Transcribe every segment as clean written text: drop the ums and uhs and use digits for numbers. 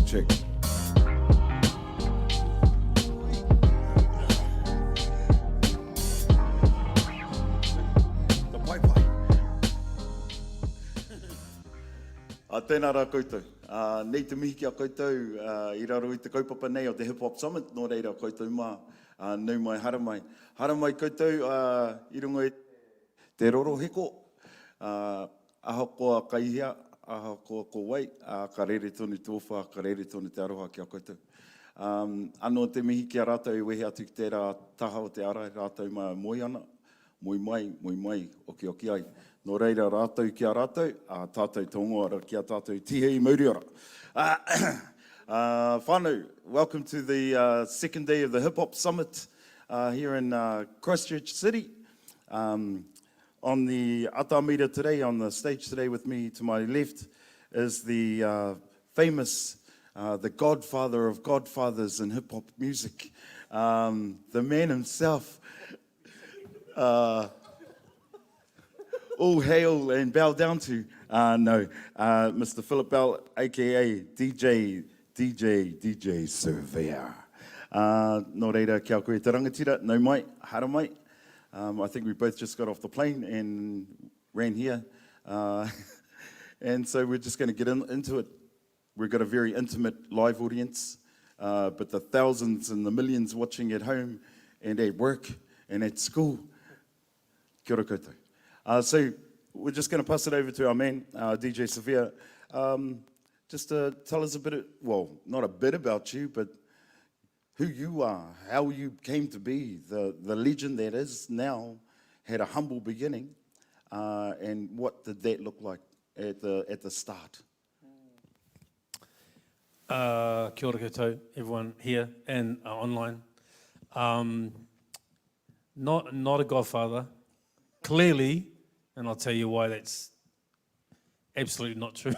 Chch. Tēnā rā koutou. Nei te mihi ki a koutou, I raro I te kaupapa nei o te Hip Hop Summit, nō reira koutou mā, nau mai, hara mai. Hara mai koutou, I rungo I te roro heko, aha koa kaihia, aha koa ko wai, ka rere tonu tōwha, ka rere tonu te aroha ki a koutou. Anō te mihi ki a rātou I wehe atu ki tērā taha o te ara, rātou mai moi ana, moi mai, oki ai. Nō reira rātou ki a rātou, tātou tongoara ki a tātou tihe I mauriora. Whānau, welcome to the second day of the Hip Hop Summit here in Christchurch City. On the atamira today, on the stage today with me to my left is the famous, the godfather of godfathers in hip hop music, the man himself. All hail and bow down to, Mr. Philip Bell, a.k.a. DJ Surveyor. Nō reira, kia koe te rangatira, nau mai, hara mai. I think we both just got off the plane and ran here. And so we're just going to get into it. We've got a very intimate live audience, but the thousands and the millions watching at home and at work and at school, kia ora koutou. So we're just going to pass it over to our man, DJ Surveyor. Just to tell us a bit, well, not a bit about you, but who you are, how you came to be the legend that is now, had a humble beginning, and what did that look like at the start? Kia ora koutou, everyone here and online. Not a godfather, clearly, and I'll tell you why that's absolutely not true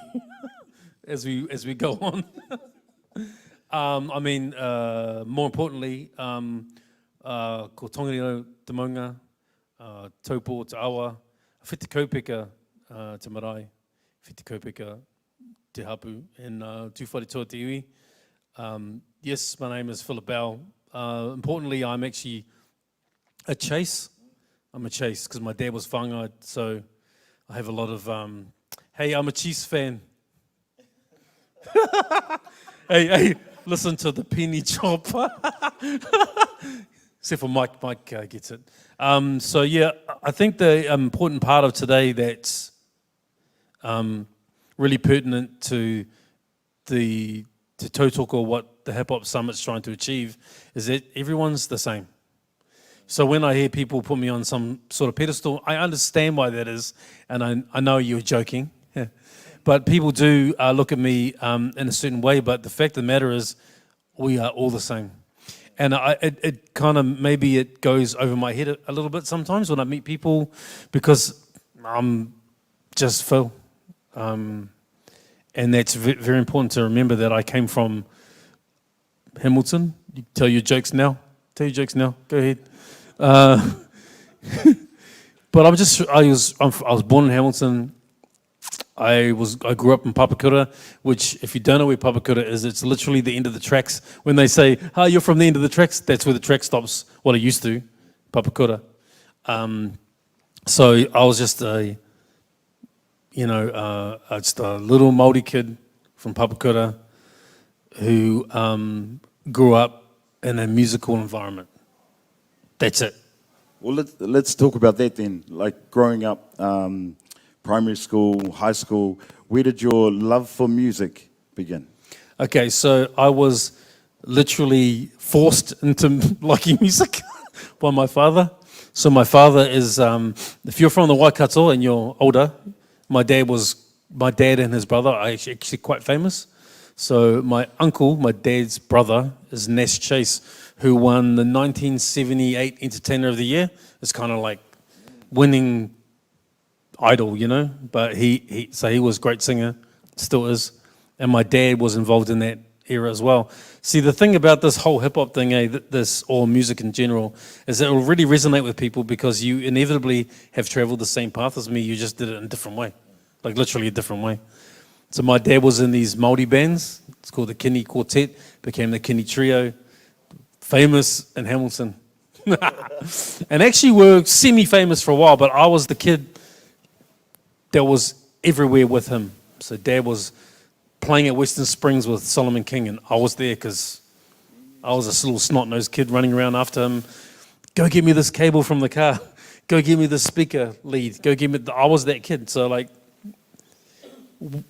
as we go on. I mean, more importantly, ko tongariro te maunga, taupo te awa, whiti kaupeka te marae, whiti kaupeka te hapu, and tūwhare toa te iwi. Yes, my name is Philip Bell. Importantly, I'm actually a Chase. I'm a Chase because my dad was whāngai, so I have a lot of, hey, I'm a Chiefs fan. hey, listen to the penny chop. Except for Mike gets it. So yeah, I think the important part of today that's really pertinent to the tautoko, what the Hip Hop Summit's trying to achieve, is that everyone's the same. So when I hear people put me on some sort of pedestal, I understand why that is, and I know you're joking. But people do look at me in a certain way, but the fact of the matter is we are all the same. And it kind of, maybe it goes over my head a little bit sometimes when I meet people, because I'm just Phil. And that's very important to remember that I came from Hamilton. You tell your jokes now. Go ahead. But I was born in Hamilton. I grew up in Papakura, which, if you don't know where Papakura is, it's literally the end of the tracks. When they say, "Oh, you're from the end of the tracks," that's where the track stops. Well, it used to, Papakura. So I was just just a little Māori kid from Papakura who grew up in a musical environment. That's it. Well, let's talk about that then. Like growing up, primary school, high school, where did your love for music begin? Okay, so I was literally forced into liking music by my father. So my father is, if you're from the Waikato and you're older, my dad and his brother are actually quite famous. So my uncle, my dad's brother, is Nash Chase, who won the 1978 Entertainer of the Year. It's kind of like winning Idol, you know. But he was a great singer, still is. And my dad was involved in that era as well. See, the thing about this whole hip-hop thing, or music in general, is that it will really resonate with people because you inevitably have traveled the same path as me, you just did it in a different way. Like literally a different way. So my dad was in these Māori bands. It's called the Kini Quartet, became the Kini Trio, famous in Hamilton. And actually were semi-famous for a while, but I was the kid that was everywhere with him. So Dad was playing at Western Springs with Solomon King, and I was there because I was this little snot-nosed kid running around after him. Go get me this cable from the car. Go get me this speaker lead. Go get me. I was that kid. So like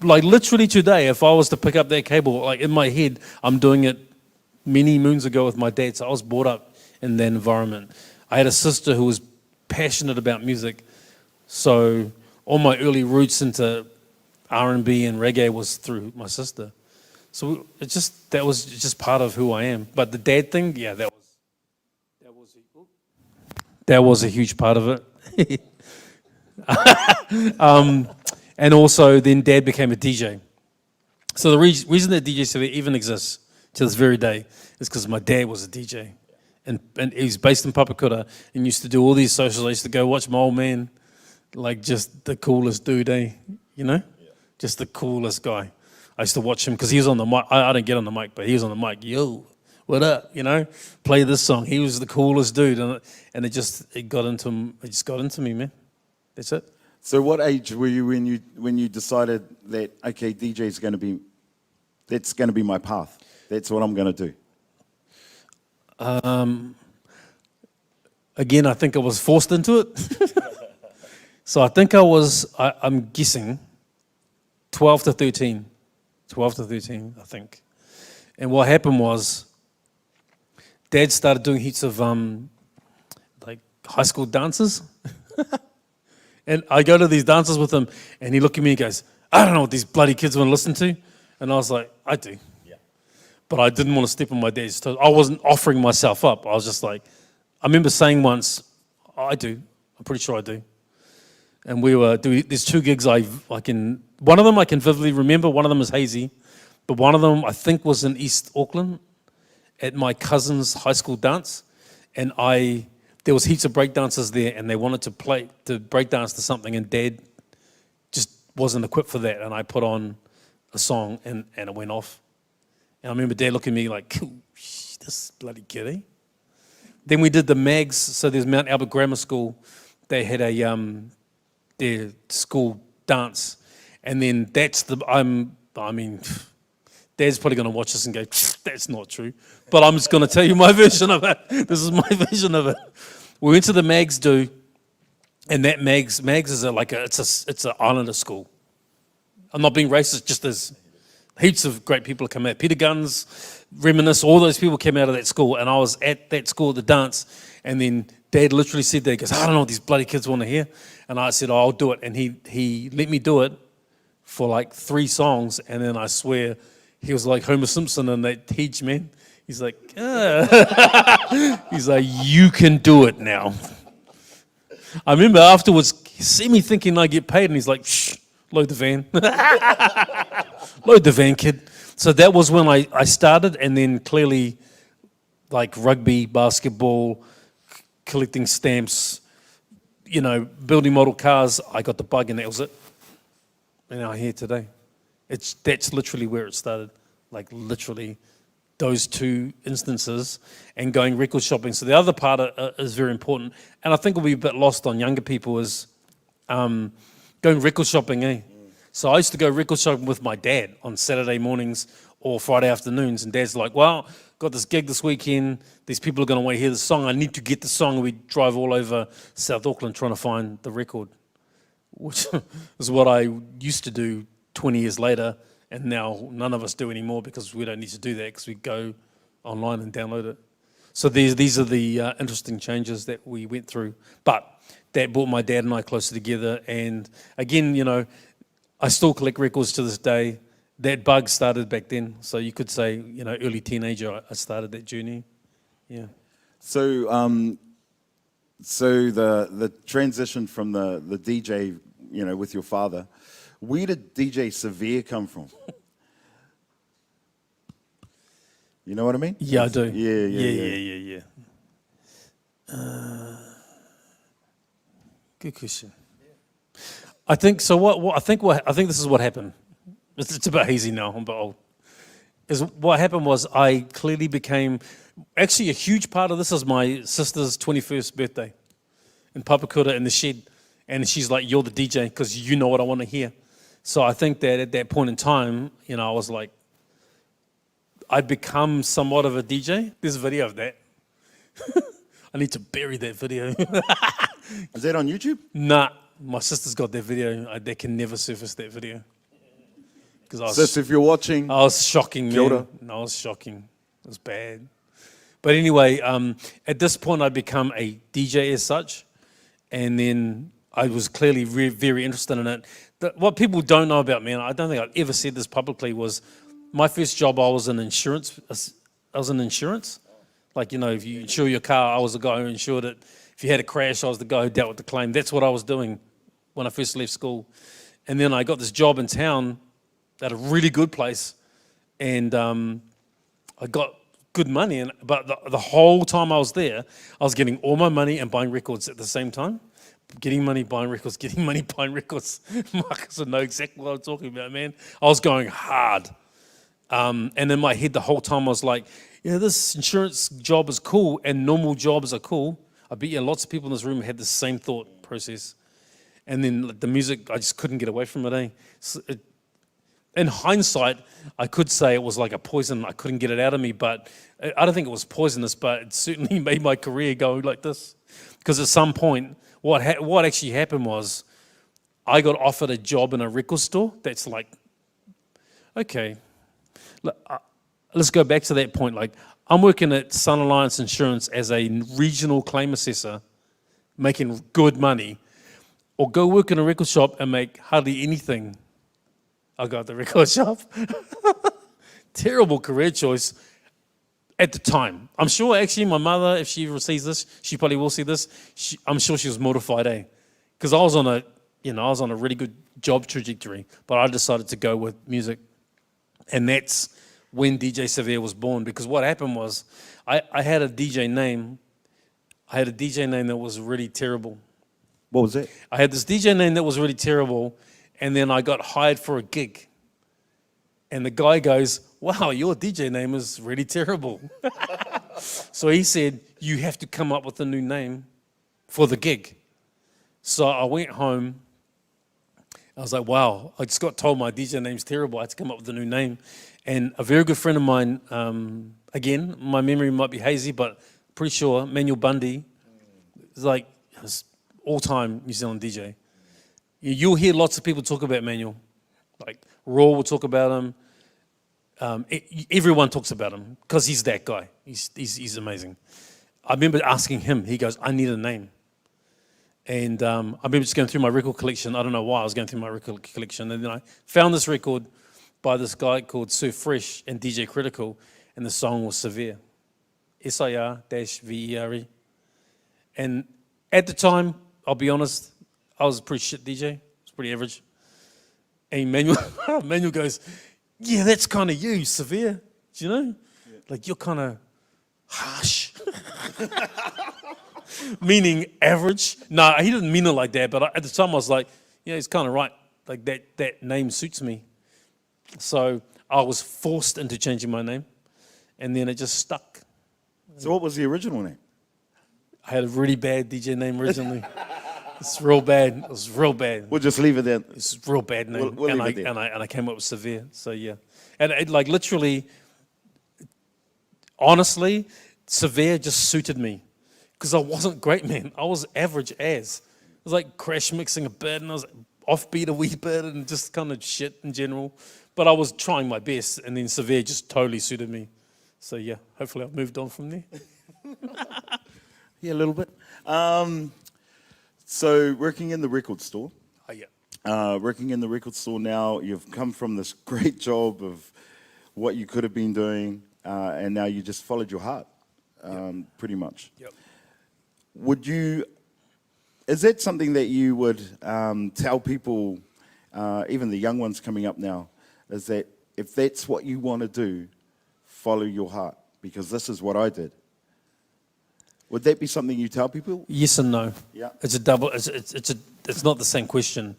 literally today, if I was to pick up that cable, like in my head, I'm doing it many moons ago with my dad. So I was brought up in that environment. I had a sister who was passionate about music. So all my early roots into R&B and reggae was through my sister. So that was just part of who I am. But the dad thing, yeah, that was a huge part of it. And also then Dad became a DJ. So the reason that DJ Survey even exists to this very day is because my dad was a DJ. And he was based in Papakura and used to do all these socials. I used to go watch my old man, like just the coolest dude, you know? Yeah. Just the coolest guy. I used to watch him because he was on the mic. I didn't get on the mic, but he was on the mic. Yo, what up? You know, play this song. He was the coolest dude, and it got into him. It just got into me, man. That's it. So, what age were you when you decided that okay, DJ's that's going to be my path. That's what I'm going to do. Again, I think I was forced into it. So I think I'm guessing 12 to 13. 12 to 13, I think. And what happened was, Dad started doing heaps of like high school dances. And I go to these dances with him, and he looked at me and goes, I don't know what these bloody kids want to listen to. And I was like, I do. Yeah. But I didn't want to step on my dad's toes. I wasn't offering myself up. I was just like, I remember saying once, I do. I'm pretty sure I do. And we were doing, there's two gigs one of them I can vividly remember, one of them is hazy, but one of them I think was in East Auckland at my cousin's high school dance, and there was heaps of break dancers there, and they wanted to break dance to something, and Dad just wasn't equipped for that, and I put on a song, and it went off. And I remember Dad looking at me like, this bloody kid, eh? Then we did the Mags, so there's Mount Albert Grammar School, they had their school dance, and then Dad's probably going to watch this and go, that's not true. But I'm just going to tell you my version of it. This is my version of it. We went to the Mags do, and that Mags is it's an islander school. I'm not being racist, just there's heaps of great people come out. Peter Guns, Reminisce, all those people came out of that school, and I was at that school at the dance, and then Dad literally said that, he goes, I don't know what these bloody kids want to hear. And I said, I'll do it. And he let me do it for like 3 songs, and then I swear he was like Homer Simpson in that Hedge, man. He's like, he's like, you can do it now. I remember afterwards, he see me thinking I get paid, and he's like, shh, load the van. Load the van, kid. So that was when I started, and then clearly like rugby, basketball, collecting stamps, building model cars, I got the bug, and that was it. And I'm here today. That's literally where it started, like literally those 2 instances, and going record shopping. So the other part is very important, and I think will be a bit lost on younger people, is going record shopping, eh? So I used to go record shopping with my dad on Saturday mornings or Friday afternoons, and Dad's like, well, got this gig this weekend, these people are going to want to hear the song, I need to get the song. We drive all over South Auckland trying to find the record, which is what I used to do 20 years later, and now none of us do anymore because we don't need to do that because we go online and download it. So these are the interesting changes that we went through. But that brought my dad and I closer together, and again, I still collect records to this day. That bug started back then, so you could say, early teenager, I started that journey. Yeah. So, the transition from the DJ, with your father, where did DJ Severe come from? You know what I mean? Yeah, I do. Yeah. Good question. I think so. I think this is what happened. It's a bit hazy now, I'm a bit old. What happened was I clearly became, actually a huge part of this is my sister's 21st birthday in Papakura in the shed. And she's like, you're the DJ because you know what I want to hear. So I think that at that point in time, you know, I was like, I'd become somewhat of a DJ. There's a video of that. I need to bury that video. Is that on YouTube? Nah, my sister's got that video. They can never surface that video. Because Sis, if you're watching, I was shocking, man. Kia ora. No, I was shocking. It was bad. But anyway, at this point, I'd become a DJ as such. And then I was clearly very interested in it. What people don't know about me, and I don't think I've ever said this publicly, was my first job, I was in insurance. Like, you know, if you insure your car, I was the guy who insured it. If you had a crash, I was the guy who dealt with the claim. That's what I was doing when I first left school. And then I got this job in town at a really good place, and I got good money. But the whole time I was there, I was getting all my money and buying records at the same time. Getting money, buying records, getting money, buying records. Marcus would know exactly what I'm talking about, man. I was going hard. And in my head the whole time I was like, yeah, this insurance job is cool and normal jobs are cool. I bet you lots of people in this room had the same thought process. And then the music, I just couldn't get away from it, in hindsight, I could say it was like a poison. I couldn't get it out of me, but I don't think it was poisonous, but it certainly made my career go like this. Because at some point, what actually happened was I got offered a job in a record store. That's like, okay, let's go back to that point. Like, I'm working at Sun Alliance Insurance as a regional claim assessor, making good money, or go work in a record shop and make hardly anything. I got the record shop. Terrible career choice at the time. I'm sure actually my mother, if she receives this, she probably will see this. I'm sure she was mortified, because I was on a really good job trajectory, but I decided to go with music. And that's when DJ Severe was born, because what happened was I had a DJ name. I had a DJ name that was really terrible. What was that? I had this DJ name that was really terrible, and then I got hired for a gig. And the guy goes, wow, your DJ name is really terrible. So he said, you have to come up with a new name for the gig. So I went home. I was like, wow, I just got told my DJ name's terrible. I had to come up with a new name. And a very good friend of mine, again, my memory might be hazy, but pretty sure, Manuel Bundy, is like all-time New Zealand DJ. You'll hear lots of people talk about Manuel. Like Raw will talk about him. Everyone talks about him because he's that guy. He's amazing. I remember asking him. He goes, "I need a name." And I remember just going through my record collection. I don't know why I was going through my record collection, and then I found this record by this guy called Sir Fresh and DJ Critical, and the song was Severe, SIR-VERE. And at the time, I'll be honest, I was a pretty shit DJ. I was pretty average. And Manuel goes, yeah, that's kind of you, Severe. Do you know? Yeah. Like, you're kind of harsh. Meaning average. No, he didn't mean it like that, but at the time I was like, yeah, he's kind of right. Like, that name suits me. So I was forced into changing my name, and then it just stuck. So what was the original name? I had a really bad DJ name originally. It's real bad. It was real bad. We'll just leave it there. It's a real bad name. We'll leave it there. And I came up with Severe. So yeah. And it, like literally, honestly, Severe just suited me. Because I wasn't great, man. I was average as. It was like crash mixing a bit, and I was offbeat a wee bit, and just kind of shit in general. But I was trying my best, and then Severe just totally suited me. So yeah, hopefully I've moved on from there. Yeah, a little bit. So working in the record store. Oh yeah. Working in the record store now, you've come from this great job of what you could have been doing, and now you just followed your heart, pretty much. Yep. Is that something that you would tell people, even the young ones coming up now, is that if that's what you want to do, follow your heart, because this is what I did. Would that be something you tell people? Yes and no. Yeah. It's a double. It's not the same question,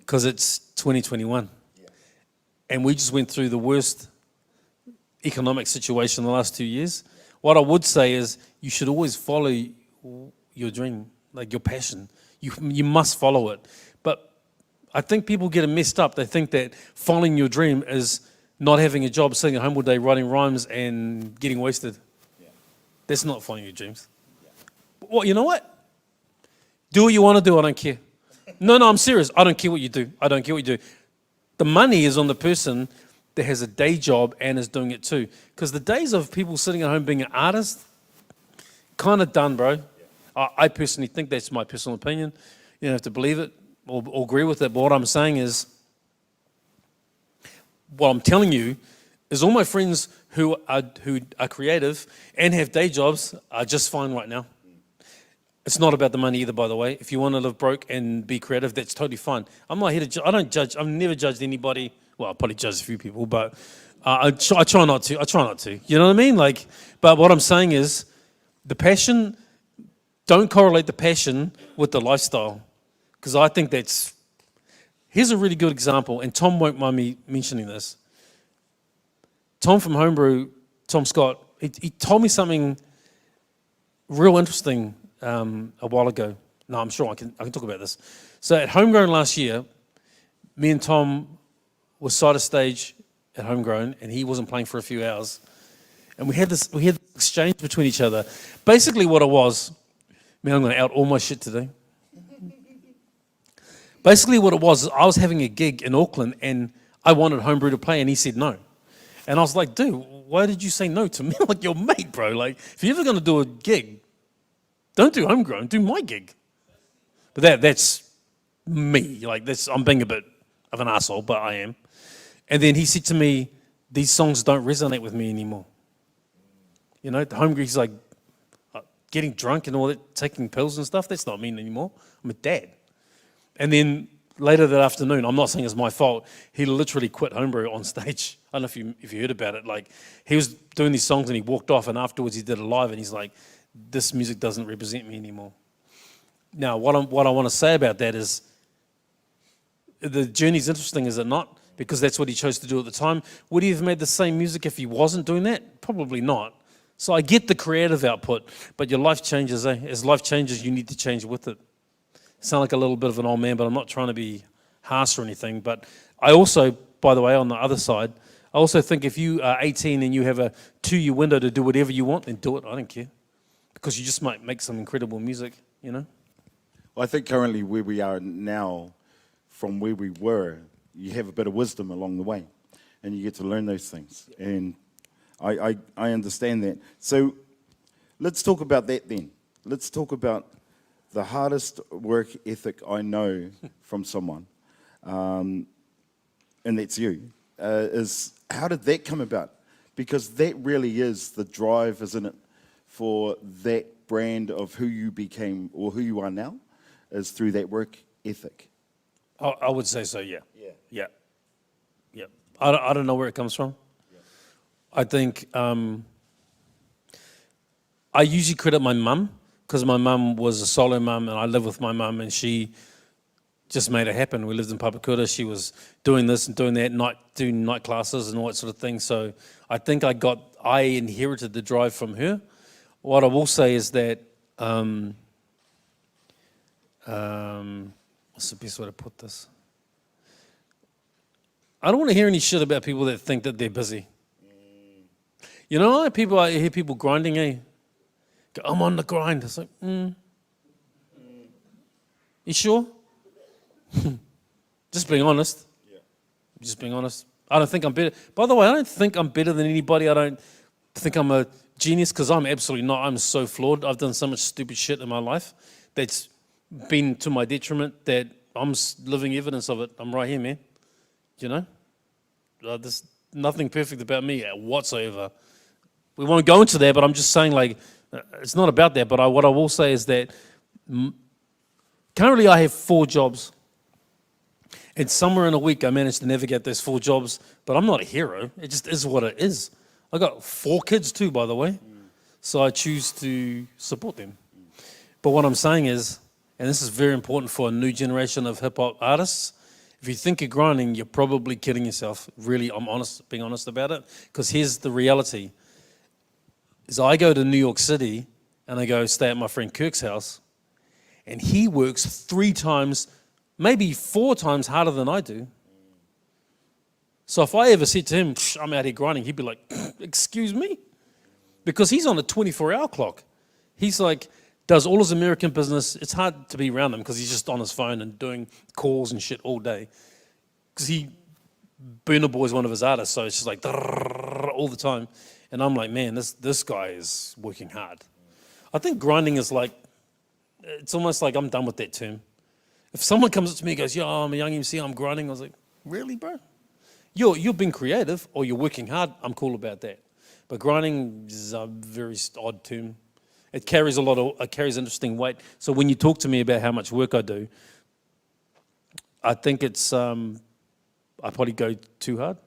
because it's 2021. Yeah. and we just went through the worst economic situation in the last 2 years. What I would say is you should always follow your dream, like your passion. You must follow it. But I think people get it messed up. They think that following your dream is not having a job, sitting at home all day, writing rhymes and getting wasted. Yeah. That's not following your dreams. Yeah. Well, you know what? Do what you want to do. I don't care. No, I'm serious. I don't care what you do. I don't care what you do. The money is on the person that has a day job and is doing it too. Because the days of people sitting at home being an artist, kind of done, bro. Yeah. I personally think that's my personal opinion. You don't have to believe it or agree with it. But what I'm saying is, what I'm telling you is all my friends who are creative and have day jobs are just fine right now. It's not about the money either, by the way. If you want to live broke and be creative, that's totally fine. I'm not here to I don't judge. I've never judged anybody. Well, I've probably judged a few people, but I try not to. I try not to. You know what I mean? Like, but what I'm saying is, the passion, don't correlate the passion with the lifestyle. Because I think that's, here's a really good example, and Tom won't mind me mentioning this. Tom from Homebrew, Tom Scott, he told me something real interesting a while ago. No, I'm sure I can talk about this. So at Homegrown last year, me and Tom were side of stage at Homegrown, and he wasn't playing for a few hours. And we had this exchange between each other. Basically what it was, man, I'm going to out all my shit today. Basically what it was, I was having a gig in Auckland, and I wanted Homebrew to play, and he said no. And I was like, dude, why did you say no to me? Like, you're mate, bro. Like, if you're ever going to do a gig, don't do Homegrown, do my gig. But that's me. Like, I'm being a bit of an asshole, but I am. And then he said to me, these songs don't resonate with me anymore. You know, the Homebrew, he's like, getting drunk and all that, taking pills and stuff, that's not me anymore. I'm a dad. And then later that afternoon, I'm not saying it's my fault, he literally quit Homebrew on stage. I don't know if you heard about it. Like, he was doing these songs and he walked off, and afterwards he did a live and he's like, this music doesn't represent me anymore. Now, what I want to say about that is, the journey's interesting, is it not? Because that's what he chose to do at the time. Would he have made the same music if he wasn't doing that? Probably not. So I get the creative output, but your life changes, eh? As life changes, you need to change with it. I sound like a little bit of an old man, but I'm not trying to be harsh or anything. But I also, by the way, on the other side, I also think if you are 18 and you have a 2-year window to do whatever you want, then do it. I don't care. Because you just might make some incredible music, you know? Well, I think currently where we are now, from where we were, you have a bit of wisdom along the way, and you get to learn those things. And I understand that. So let's talk about that then. Let's talk about the hardest work ethic I know from someone, and that's you, is how did that come about? Because that really is the drive, isn't it, for that brand of who you became or who you are now, is through that work ethic. I would say so, yeah. Yeah. I don't know where it comes from. Yeah. I think I usually credit my mum, because my mum was a solo mum and I lived with my mum, and she just made it happen. We lived in Papakura. She was doing this and doing that, doing night classes and all that sort of thing. So I think I inherited the drive from her. What I will say is that, what's the best way to put this? I don't want to hear any shit about people that think that they're busy. You know, I hear people grinding, eh? Go, I'm on the grind. It's like, You sure? Just being honest. Yeah. Just being honest. I don't think I'm better. By the way, I don't think I'm better than anybody. I don't think I'm a genius, because I'm absolutely not. I'm so flawed. I've done so much stupid shit in my life that's been to my detriment that I'm living evidence of it. I'm right here, man. You know? There's nothing perfect about me whatsoever. We won't go into that, but I'm just saying, like, it's not about that. But what I will say is that currently I have 4 jobs. And somewhere in a week I managed to navigate those 4 jobs. But I'm not a hero. It just is what it is. I got 4 kids too, by the way. So I choose to support them. But what I'm saying is, and this is very important for a new generation of hip-hop artists, If you think you're grinding, you're probably kidding yourself. Really, I'm honest, being honest about it. Because here's the reality. Is I go to New York City and I go stay at my friend Kirk's house, and he works 3 times, maybe 4 times harder than I do. So if I ever said to him, I'm out here grinding, he'd be like, excuse me? Because he's on a 24-hour clock. He's like, does all his American business. It's hard to be around him because he's just on his phone and doing calls and shit all day. Because Burna Boy's one of his artists, so it's just like all the time. And I'm like, man, this guy is working hard. I think grinding is like, it's almost like I'm done with that term. If someone comes up to me and goes, yo, I'm a young MC, I'm grinding, I was like, really, bro? You're being creative or you're working hard, I'm cool about that. But grinding is a very odd term. It carries interesting weight. So when you talk to me about how much work I do, I think it's, I probably go too hard.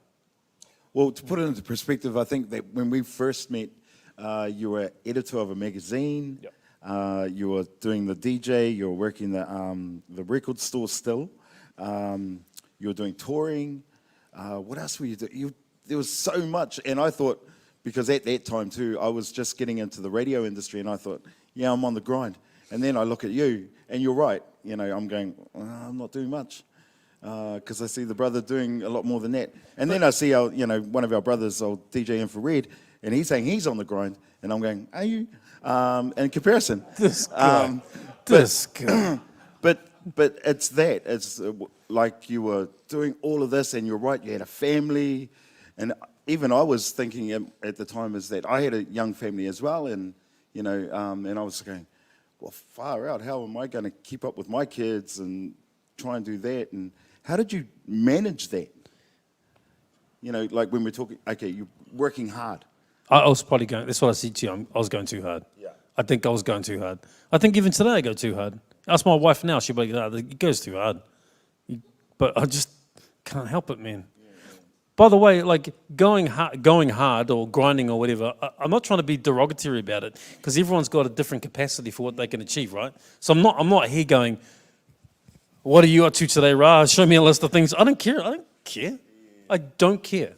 Well, to put it into perspective, I think that when we first met, you were editor of a magazine. Yep. You were doing the DJ. You were working the record store still. You were doing touring. What else were you doing? There was so much, and I thought, because at that time too, I was just getting into the radio industry, and I thought, yeah, I'm on the grind. And then I look at you, and you're right. You know, I'm going, I'm not doing much. Because I see the brother doing a lot more than that. And then I see one of our brothers, old DJ Infrared, and he's saying he's on the grind. And I'm going, are you? In comparison. This guy. This guy. But it's that. It's like you were doing all of this, and you're right, you had a family. And even I was thinking at the time is that I had a young family as well. And, and I was going, well, far out, how am I going to keep up with my kids and try and do that? And how did you manage that? Like when we're talking, okay, you're working hard. I was probably going, that's what I said to you, I was going too hard. Yeah. I think I was going too hard. I think even today I go too hard. Ask my wife now, she'll be like, it goes too hard. But I just can't help it, man. Yeah. By the way, like going hard or grinding or whatever, I'm not trying to be derogatory about it because everyone's got a different capacity for what they can achieve, right? So I'm not here going, what are you up to today, Ra? Show me a list of things. I don't care. I don't care.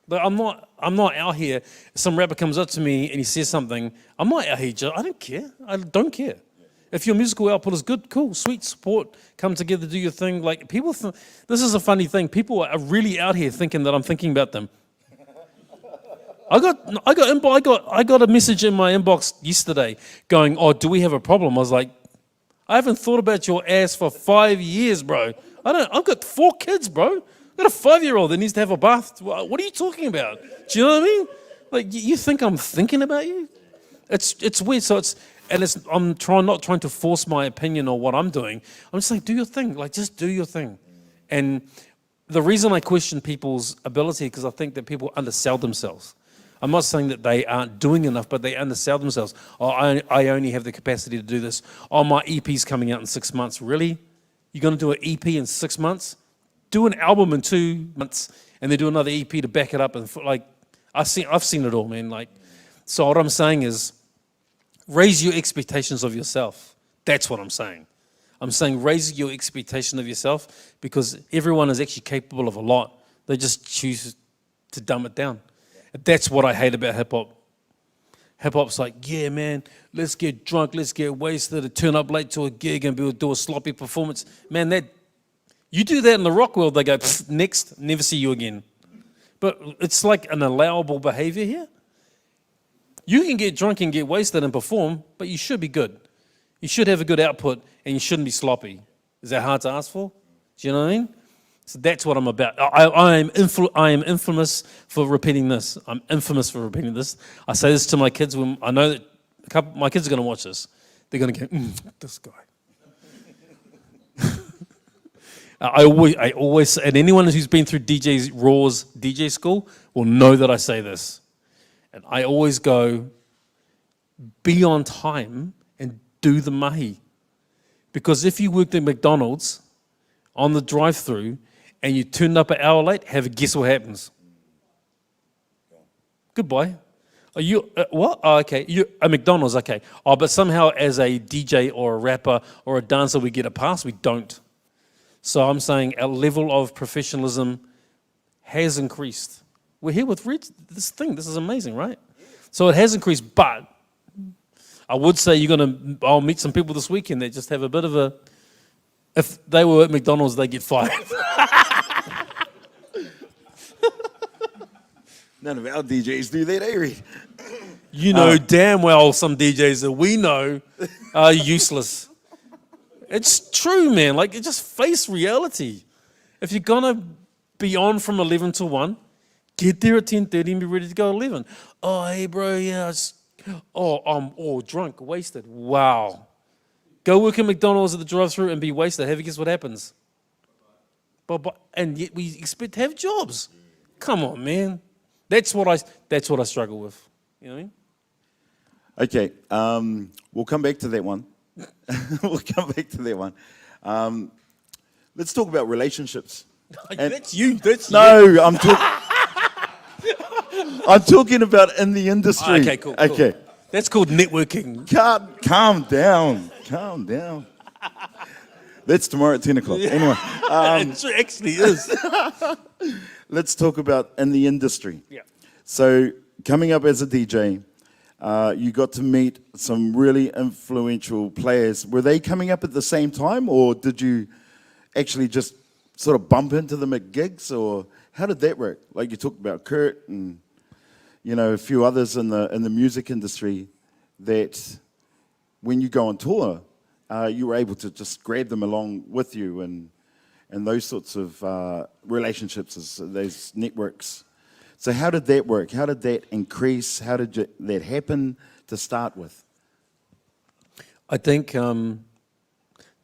But I'm not out here. Some rapper comes up to me and he says something. I'm not out here. I don't care. I don't care. If your musical output is good, cool, sweet, support, come together, do your thing. Like people, this is a funny thing. People are really out here thinking that I'm thinking about them. I got a message in my inbox yesterday going, oh, do we have a problem? I was like, I haven't thought about your ass for 5 years, bro. I've got 4 kids, bro. I've got a 5-year-old that needs to have a bath. What are you talking about? Do you know what I mean? Like, you think I'm thinking about you? It's weird. So I'm not trying to force my opinion or what I'm doing. I'm just like, do your thing. Like, just do your thing. And the reason I question people's ability, because I think that people undersell themselves. I'm not saying that they aren't doing enough, but they undersell themselves. Oh, I only have the capacity to do this. Oh, my EP's coming out in 6 months. Really? You're going to do an EP in 6 months? Do an album in 2 months, and then do another EP to back it up. And I've seen it all, man. Like, so what I'm saying is, raise your expectations of yourself. That's what I'm saying. I'm saying raise your expectation of yourself because everyone is actually capable of a lot. They just choose to dumb it down. That's what I hate about hip-hop. Hip-hop's like, yeah, man, let's get drunk, let's get wasted, and turn up late to a gig and do a sloppy performance. Man, you do that in the rock world, they go, next, never see you again. But it's like an allowable behavior here. You can get drunk and get wasted and perform, but you should be good. You should have a good output, and you shouldn't be sloppy. Is that hard to ask for? Do you know what I mean? So that's what I'm about. I am infamous for repeating this. I'm infamous for repeating this. I say this to my kids when I know that my kids are going to watch this. They're going to go, this guy. I always, and anyone who's been through Raw's DJ school will know that I say this. And I always go, be on time and do the mahi. Because if you worked at McDonald's on the drive-through and you turned up an hour late, have a guess what happens? Goodbye. Are you, what? Oh, okay. You at McDonald's, okay. Oh, but somehow as a DJ or a rapper or a dancer, we get a pass. We don't. So I'm saying our level of professionalism has increased. We're here with this thing. This is amazing, right? So it has increased, but I would say I'll meet some people this weekend that just have a bit of a, if they were at McDonald's, they get fired. None of our DJs do that, eh, Reed? You know damn well some DJs that we know are useless. It's true, man. Like, just face reality. If you're going to be on from 11 to 1, get there at 10:30 and be ready to go at 11. Oh, hey, bro, yeah. I'm all drunk, wasted. Wow. Go work at McDonald's at the drive-thru and be wasted. Have you guess what happens? And yet we expect to have jobs. Come on, man. That's what I struggle with. You know what I mean? Okay, we'll come back to that one. We'll come back to that one. Let's talk about relationships. That's you. That's No, you. I'm talking about in the industry. Okay, cool. Okay. That's called networking. Calm down. Calm down. That's tomorrow at 10 o'clock. Anyway, It actually is. let's talk about in the industry. Yeah. So coming up as a DJ, you got to meet some really influential players. Were they coming up at the same time, or did you actually just sort of bump into them at gigs, or how did that work? Like, you talked about Kurt and a few others in the music industry that when you go on tour, you were able to just grab them along with you, and those sorts of relationships, those networks. So how did that work? How did that increase? How did that happen to start with? I think to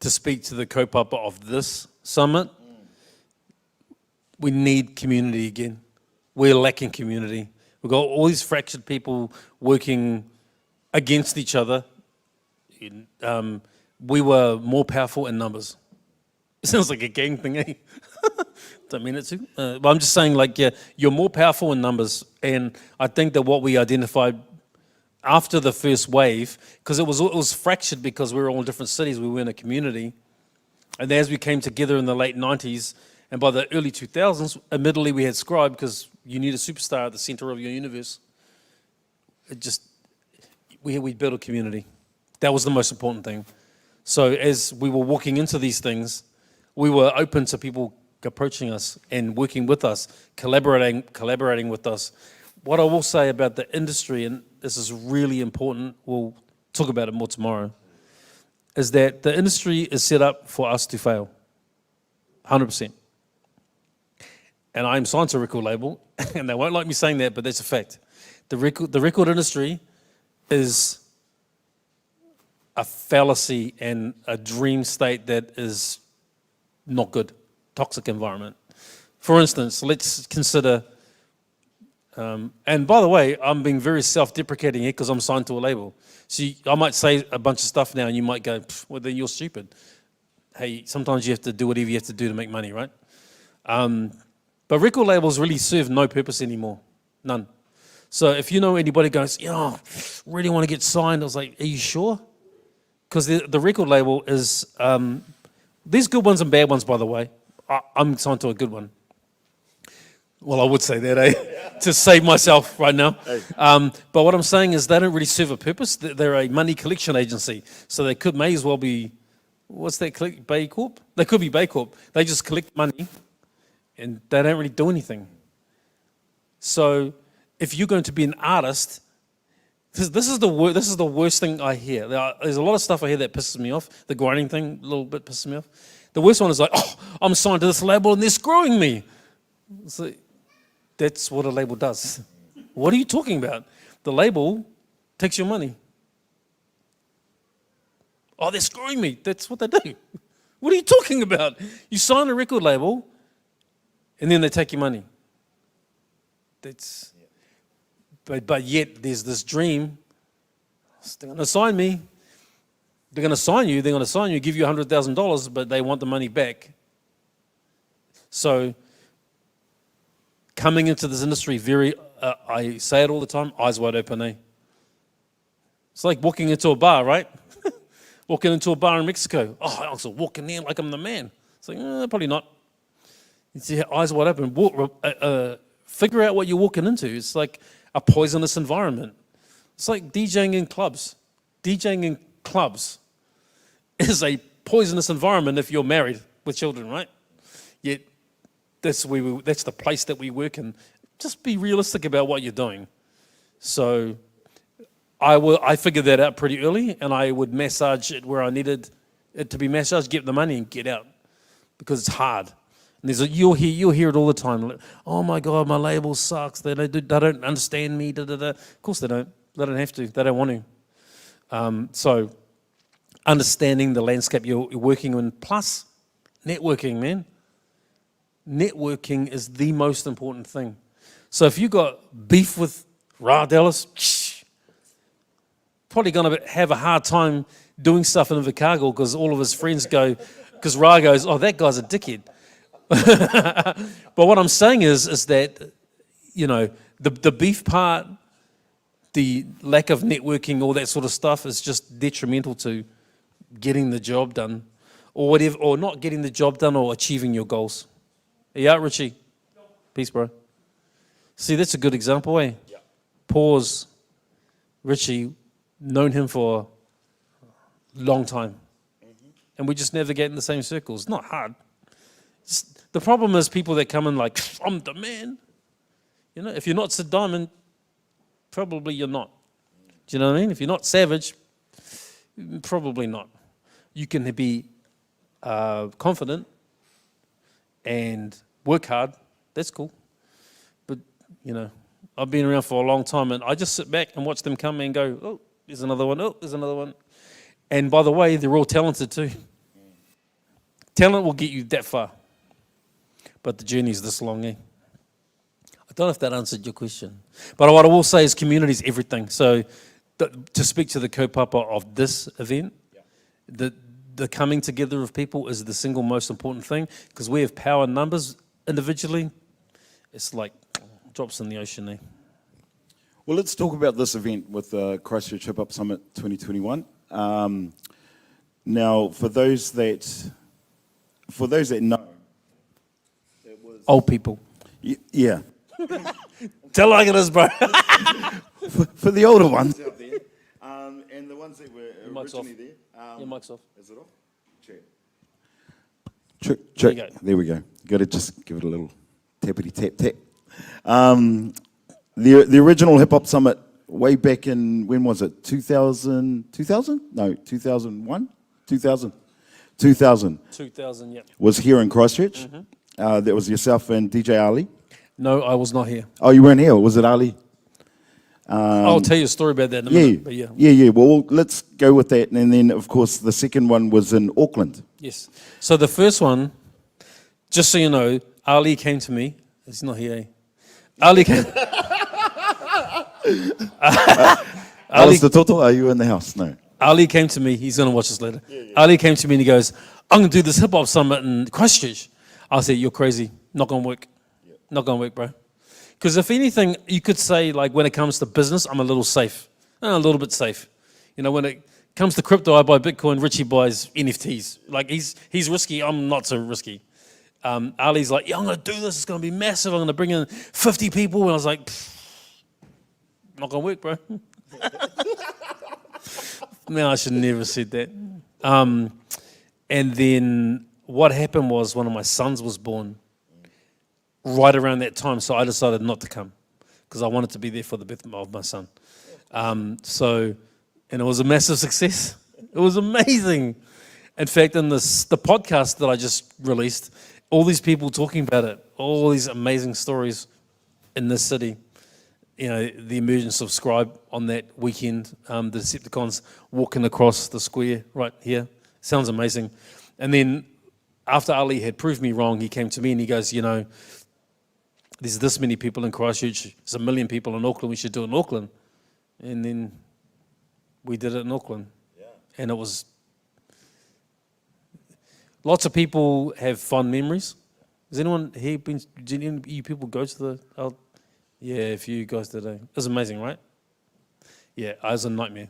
speak to the co-papa of this summit, we need community again. We're lacking community. We've got all these fractured people working against each other. We were more powerful in numbers. It sounds like a gang thing, eh? Don't mean it to. But I'm just saying, like, yeah, you're more powerful in numbers. And I think that what we identified after the first wave, because it was fractured because we were all in different cities, we were in a community. And as we came together in the late 90s, and by the early 2000s, admittedly we had Scribe, because you need a superstar at the center of your universe. We built a community. That was the most important thing. So as we were walking into these things, we were open to people approaching us and working with us, collaborating with us. What I will say about the industry, and this is really important, we'll talk about it more tomorrow, is that the industry is set up for us to fail, 100%. And I'm signed to a record label, and they won't like me saying that, but that's a fact. The record industry is a fallacy and a dream state that is not good, toxic environment. For instance, let's consider, and by the way, I'm being very self-deprecating here because I'm signed to a label. So I might say a bunch of stuff now and you might go, well, then you're stupid. Hey, sometimes you have to do whatever you have to do to make money, right? But record labels really serve no purpose anymore, none. So if you know anybody goes, really want to get signed, I was like, are you sure? Because the record label is, there's good ones and bad ones, by the way. I'm signed to a good one. Well, I would say that, eh? To save myself right now. But what I'm saying is they don't really serve a purpose. They're a money collection agency. So they may as well be, what's that, Bay Corp? They could be Bay Corp. They just collect money and they don't really do anything. So if you're going to be an artist, this is the worst thing I hear. There's a lot of stuff I hear that pisses me off. The grinding thing a little bit pisses me off. The worst one is like, I'm signed to this label and they're screwing me. So that's what a label does. What are you talking about? The label takes your money. Oh, they're screwing me. That's what they do. What are you talking about? You sign a record label and then they take your money. But yet there's this dream. They're going to sign me. They're going to sign you, give you $100,000, but they want the money back. So coming into this industry, I say it all the time, eyes wide open, eh? It's like walking into a bar, right? Walking into a bar in Mexico. I'm walking in like I'm the man. It's like, probably not. You see, eyes wide open. Figure out what you're walking into. It's like a poisonous environment. It's like DJing in clubs. DJing in clubs is a poisonous environment if you're married with children, right? Yet that's the place that we work in. Just be realistic about what you're doing. So I figured that out pretty early, and I would massage it where I needed it to be massaged, get the money, and get out, because it's hard. And you'll hear it all the time. Like, oh my God, my label sucks. They don't understand me. Da, da, da. Of course they don't. They don't have to. They don't want to. So understanding the landscape you're working in, plus networking, man. Networking is the most important thing. So if you got beef with Ra Dallas, probably going to have a hard time doing stuff in Invercargill because all of his friends go, because Ra goes, oh, that guy's a dickhead. But what I'm saying is that, you know, the beef part, the lack of networking, all that sort of stuff is just detrimental to getting the job done, or whatever, or not getting the job done, or achieving your goals. Yeah, Richie. Peace, bro. See, that's a good example, eh? Yeah. Pause. Richie, known him for a long time, and we just navigate in the same circles. It's not hard. The problem is people that come in like, I'm the man. You know, if you're not Sid Diamond, probably you're not. Do you know what I mean? If you're not Savage, probably not. You can be confident and work hard. That's cool. But, you know, I've been around for a long time, and I just sit back and watch them come and go, oh, there's another one. Oh, there's another one. And by the way, they're all talented too. Talent will get you that far. But the journey is this long, eh? I don't know if that answered your question. But what I will say is community is everything. So to speak to the kaupapa of this event, the coming together of people is the single most important thing, because we have power in numbers individually. It's like drops in the ocean, eh? Well, let's talk about this event with the Christchurch Hip Hop Summit 2021. Now, for those that know, it was old people. Yeah. Tell like it is, bro. for the older ones out there, and the ones that were originally there. Your mic's off. Is it off? Check. Check. There we go. Got to just give it a little tappity tap tap. The original Hip Hop Summit way back in, when was it? 2000? No, 2001? 2000. 2000, yeah. Was here in Christchurch. That was yourself and DJ Ali. No, I was not here. Oh, you weren't here? Was it Ali? I'll tell you a story about that in a minute. But yeah. Well, let's go with that. And then, of course, the second one was in Auckland. Yes. So the first one, just so you know, Ali came to me. He's not here, eh? Ali came... Alistair Toto, are you in the house? No. Ali came to me. He's going to watch this later. Ali came to me and he goes, I'm going to do this hip-hop summit in Christchurch. I said, you're crazy. Not going to work. Not going to work, bro. Because if anything, you could say, like, when it comes to business, I'm a little safe. A little bit safe. You know, when it comes to crypto, I buy Bitcoin, Richie buys NFTs. Like, he's risky, I'm not so risky. Ali's like, yeah, I'm going to do this. It's going to be massive. I'm going to bring in 50 people. And I was like, not going to work, bro. Man, I should never have said that. And then what happened was one of my sons was born right around that time, so I decided not to come because I wanted to be there for the birth of my son. And it was a massive success. It was amazing. In fact, in the podcast that I just released, all these people talking about it, all these amazing stories in this city. You know, the emergence of Scribe on that weekend, the Decepticons walking across the square right here. Sounds amazing. And then after Ali had proved me wrong, he came to me and he goes, you know, there's this many people in Christchurch, there's 1 million people in Auckland, we should do it in Auckland. And then we did it in Auckland. Yeah. And it was, lots of people have fond memories. Has anyone here been, did any of you people go to the, yeah, a few guys did. It was amazing, right? Yeah, it was a nightmare.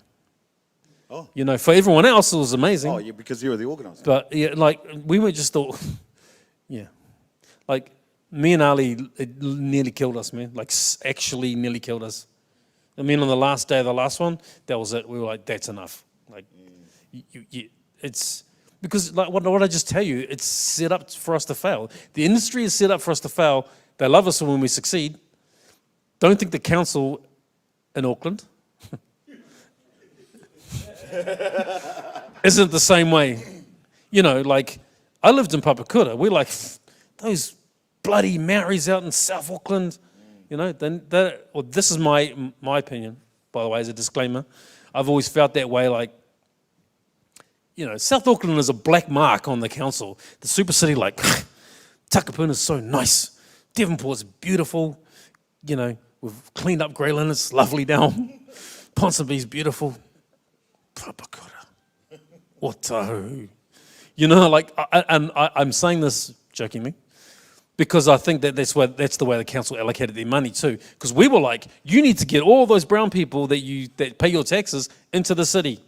Oh. You know, for everyone else, it was amazing. Oh, yeah, because you were the organizer. But, yeah, like, we were just all, Yeah. Like, me and Ali, it nearly killed us, man. Like, actually nearly killed us. I mean, on the last day of the last one, that was it. We were like, that's enough. Like, it's because, like, what I just tell you, it's set up for us to fail. The industry is set up for us to fail. They love us when we succeed. Don't think the council in Auckland isn't the same way. You know, like, I lived in Papakura. We're like, those bloody Maoris out in South Auckland. You know, this is my opinion, by the way, as a disclaimer. I've always felt that way, like, you know, South Auckland is a black mark on the council. The super city, like, Takapuna's so nice. Devonport's beautiful. You know, we've cleaned up Greyland, it's lovely down. Ponsonby's beautiful. Papakura. Otahu. You know, like, I'm saying this jokingly, because I think that's the way the council allocated their money too. Because we were like, you need to get all those brown people that pay your taxes into the city.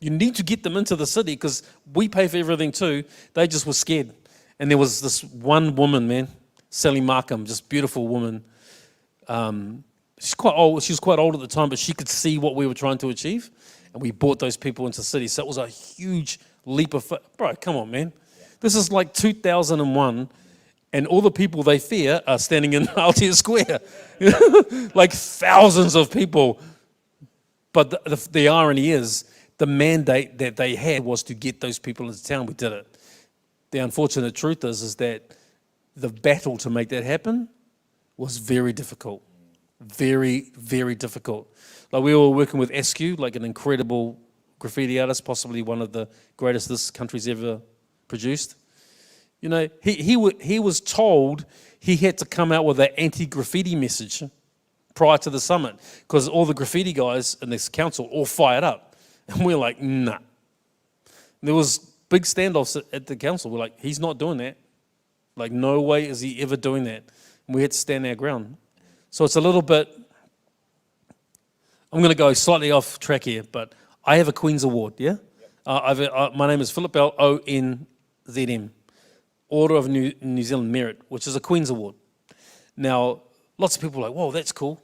You need to get them into the city because we pay for everything too. They just were scared. And there was this one woman, man, Sally Markham, just beautiful woman. She's quite old. She was quite old at the time, but she could see what we were trying to achieve. And we brought those people into the city. So it was a huge leap of faith. Bro, come on, man. This is like 2001. And all the people they fear are standing in Aotea Square. Like thousands of people. But the irony is, the mandate that they had was to get those people into town. We did it. The unfortunate truth is that the battle to make that happen was very difficult. Very, very difficult. Like, we were working with Askew, like an incredible graffiti artist, possibly one of the greatest this country's ever produced. You know, he was told he had to come out with an anti-graffiti message prior to the summit because all the graffiti guys in this council all fired up. And we're like, nah. And there was big standoffs at the council. We're like, he's not doing that. Like, no way is he ever doing that. And we had to stand our ground. So it's a little bit, I'm going to go slightly off track here, but I have a Queen's Award, yeah? My name is Philip L. ONZM. Order of New Zealand Merit, which is a Queen's Award. Now, lots of people are like, whoa, that's cool.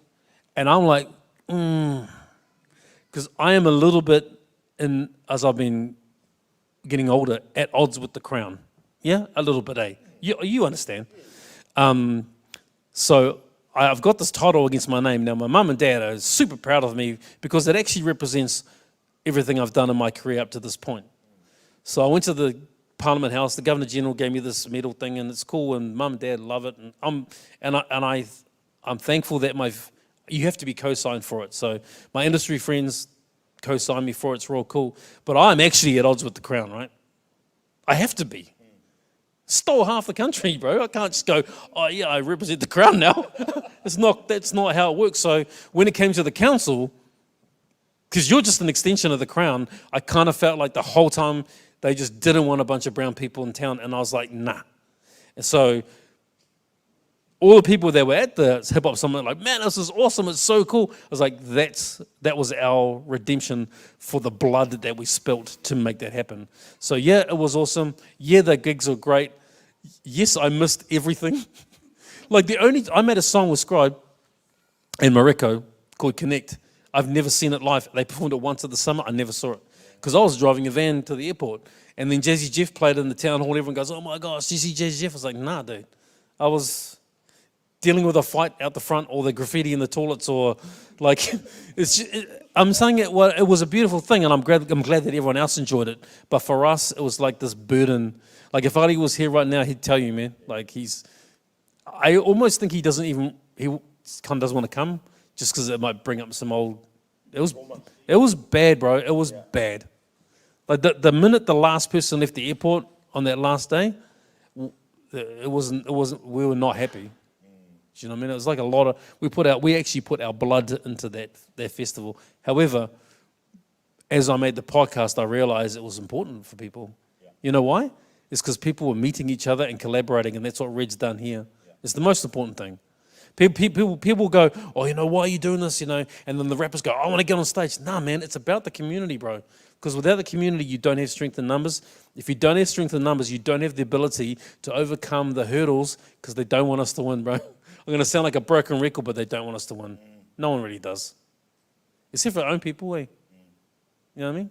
And I'm like, because I am a little bit, as I've been getting older, at odds with the crown. Yeah, a little bit, eh? You understand. So I've got this title against my name. Now, my mum and dad are super proud of me because it actually represents everything I've done in my career up to this point. So I went to the Parliament House. The Governor General gave me this medal thing, and it's cool. And Mum and Dad love it. And I'm thankful that you have to be co-signed for it. So my industry friends co-signed me for it. It's real cool. But I'm actually at odds with the crown, right? I have to be. Stole half the country, bro. I can't just go, oh yeah, I represent the crown now. That's not how it works. So when it came to the council, because you're just an extension of the crown, I kind of felt like the whole time they just didn't want a bunch of brown people in town, and I was like, nah. And so all the people that were at the Hip Hop Summit, like, man, this is awesome, it's so cool. I was like, that was our redemption for the blood that we spilt to make that happen. So yeah, it was awesome. Yeah, the gigs were great. Yes, I missed everything. Like, I made a song with Scribe and Mareko called Connect. I've never seen it live. They performed it once at the summit. I never saw it because I was driving a van to the airport, and then Jazzy Jeff played in the town hall. Everyone goes, oh my gosh, did you see Jazzy Jeff? I was like, nah, dude. I was dealing with a fight out the front, or the graffiti in the toilets, or like, I'm saying it was a beautiful thing, and I'm glad that everyone else enjoyed it. But for us, it was like this burden. Like, if Ali was here right now, he'd tell you, man. Like, I almost think he kind of doesn't want to come, just because it might bring up some old. It was bad, bro. It was bad. Like, the minute the last person left the airport on that last day, it wasn't. We were not happy. Do you know what I mean? It was like a lot of, we actually put our blood into that festival. However, as I made the podcast, I realized it was important for people. Yeah. You know why? It's because people were meeting each other and collaborating, and that's what Red's done here. Yeah. It's the most important thing. People go, oh, you know, why are you doing this, you know? And then the rappers go, I want to get on stage. Nah, man, it's about the community, bro. Because without the community, you don't have strength in numbers. If you don't have strength in numbers, you don't have the ability to overcome the hurdles because they don't want us to win, bro. I'm going to sound like a broken record, but they don't want us to win. No one really does. Except for our own people, eh? You know what I mean?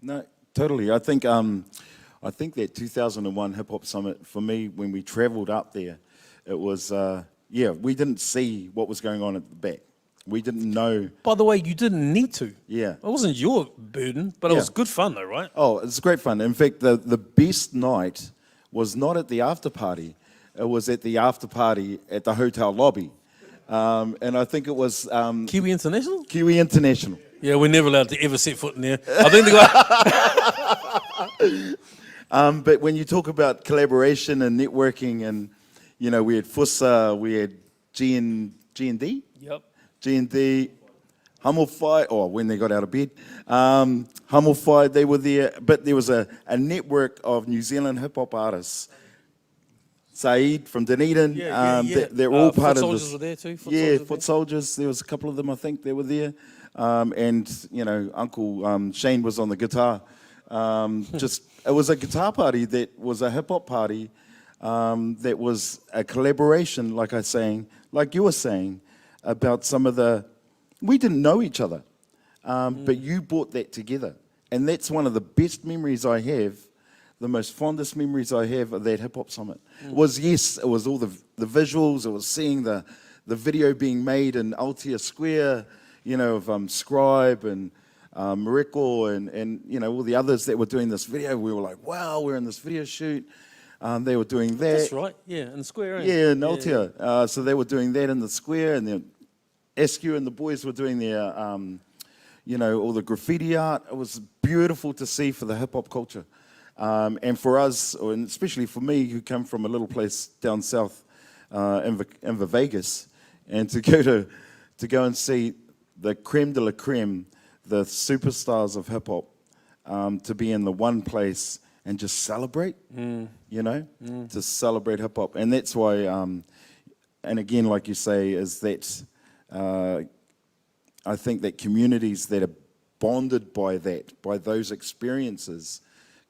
No, totally. I think that 2001 Hip Hop Summit, for me, when we travelled up there, it was, we didn't see what was going on at the back. We didn't know. By the way, you didn't need to. Yeah. It wasn't your burden, but it was good fun though, right? Oh, it's great fun. In fact, the best night was not at the after party. It was at the after party at the hotel lobby. And I think it was... Kiwi International? Kiwi International. Yeah, we're never allowed to ever set foot in there. I think the guy... But when you talk about collaboration and networking and, you know, we had Fusa, we had G&D? Yep. G&D, Hummel Fight, or when they got out of bed. Hummel Fight, they were there. But there was a network of New Zealand hip-hop artists. Saeed from Dunedin, they're all part of this. Foot Soldiers were there too? Foot Soldiers, there was a couple of them, I think, they were there. And, you know, Uncle Shane was on the guitar. It was a guitar party that was a hip-hop party that was a collaboration, like you were saying, about some of we didn't know each other, but you brought that together. And that's one of the best memories I have, the most fondest memories I have of that Hip Hop Summit. It was all the visuals, it was seeing the video being made in Aotea Square, you know, of Scribe and Mariko and, you know, all the others that were doing this video. We were like, wow, we're in this video shoot. They were doing that. That's right, yeah, in the square. Yeah, in Aotea. So they were doing that in the square, and then Eskew and the boys were doing their, you know, all the graffiti art. It was beautiful to see for the hip-hop culture. And for us, and especially for me, who come from a little place down south in Vegas, and to go and see the creme de la creme, the superstars of hip-hop, to be in the one place and just celebrate, you know, to celebrate hip-hop. And that's why, and again, like you say, is that I think that communities that are bonded by those experiences,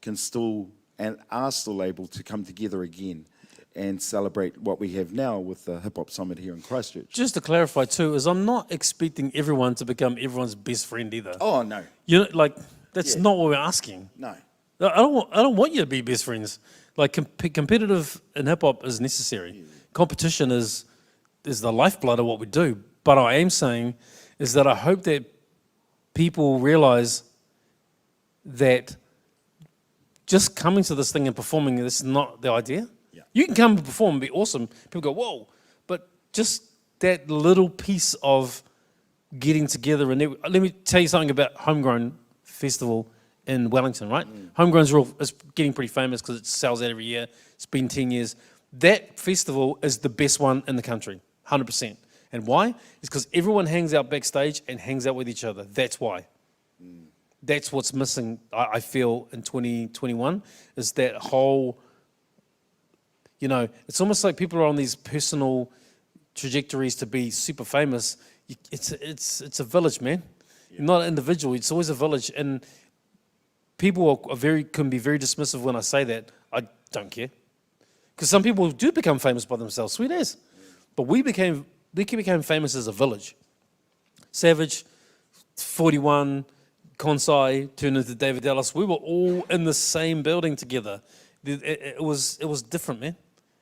can still and are still able to come together again and celebrate what we have now with the Hip Hop Summit here in Christchurch. Just to clarify too, is I'm not expecting everyone to become everyone's best friend either. Oh, no. You know, like, that's not what we're asking. No. I don't want you to be best friends. Like, competitive in hip hop is necessary. Competition is the lifeblood of what we do. But what I am saying is that I hope that people realize that just coming to this thing and performing this is not the idea. Yeah. You can come and perform and be awesome. People go, whoa. But just that little piece of getting together. And let me tell you something about Homegrown Festival in Wellington, right? Homegrown's is getting pretty famous because it sells out every year. It's been 10 years. That festival is the best one in the country, 100%. And why? It's because everyone hangs out backstage and hangs out with each other. That's why. That's what's missing, I feel, in 2021, is that whole, you know, it's almost like people are on these personal trajectories to be super famous. It's a village, man. Yeah. You're not an individual. It's always a village. And people can be very dismissive when I say that. I don't care. Because some people do become famous by themselves. Sweet as. But we became famous as a village. Savage, 41... Konsai turned into David Dallas. We were all in the same building together. It was different, man.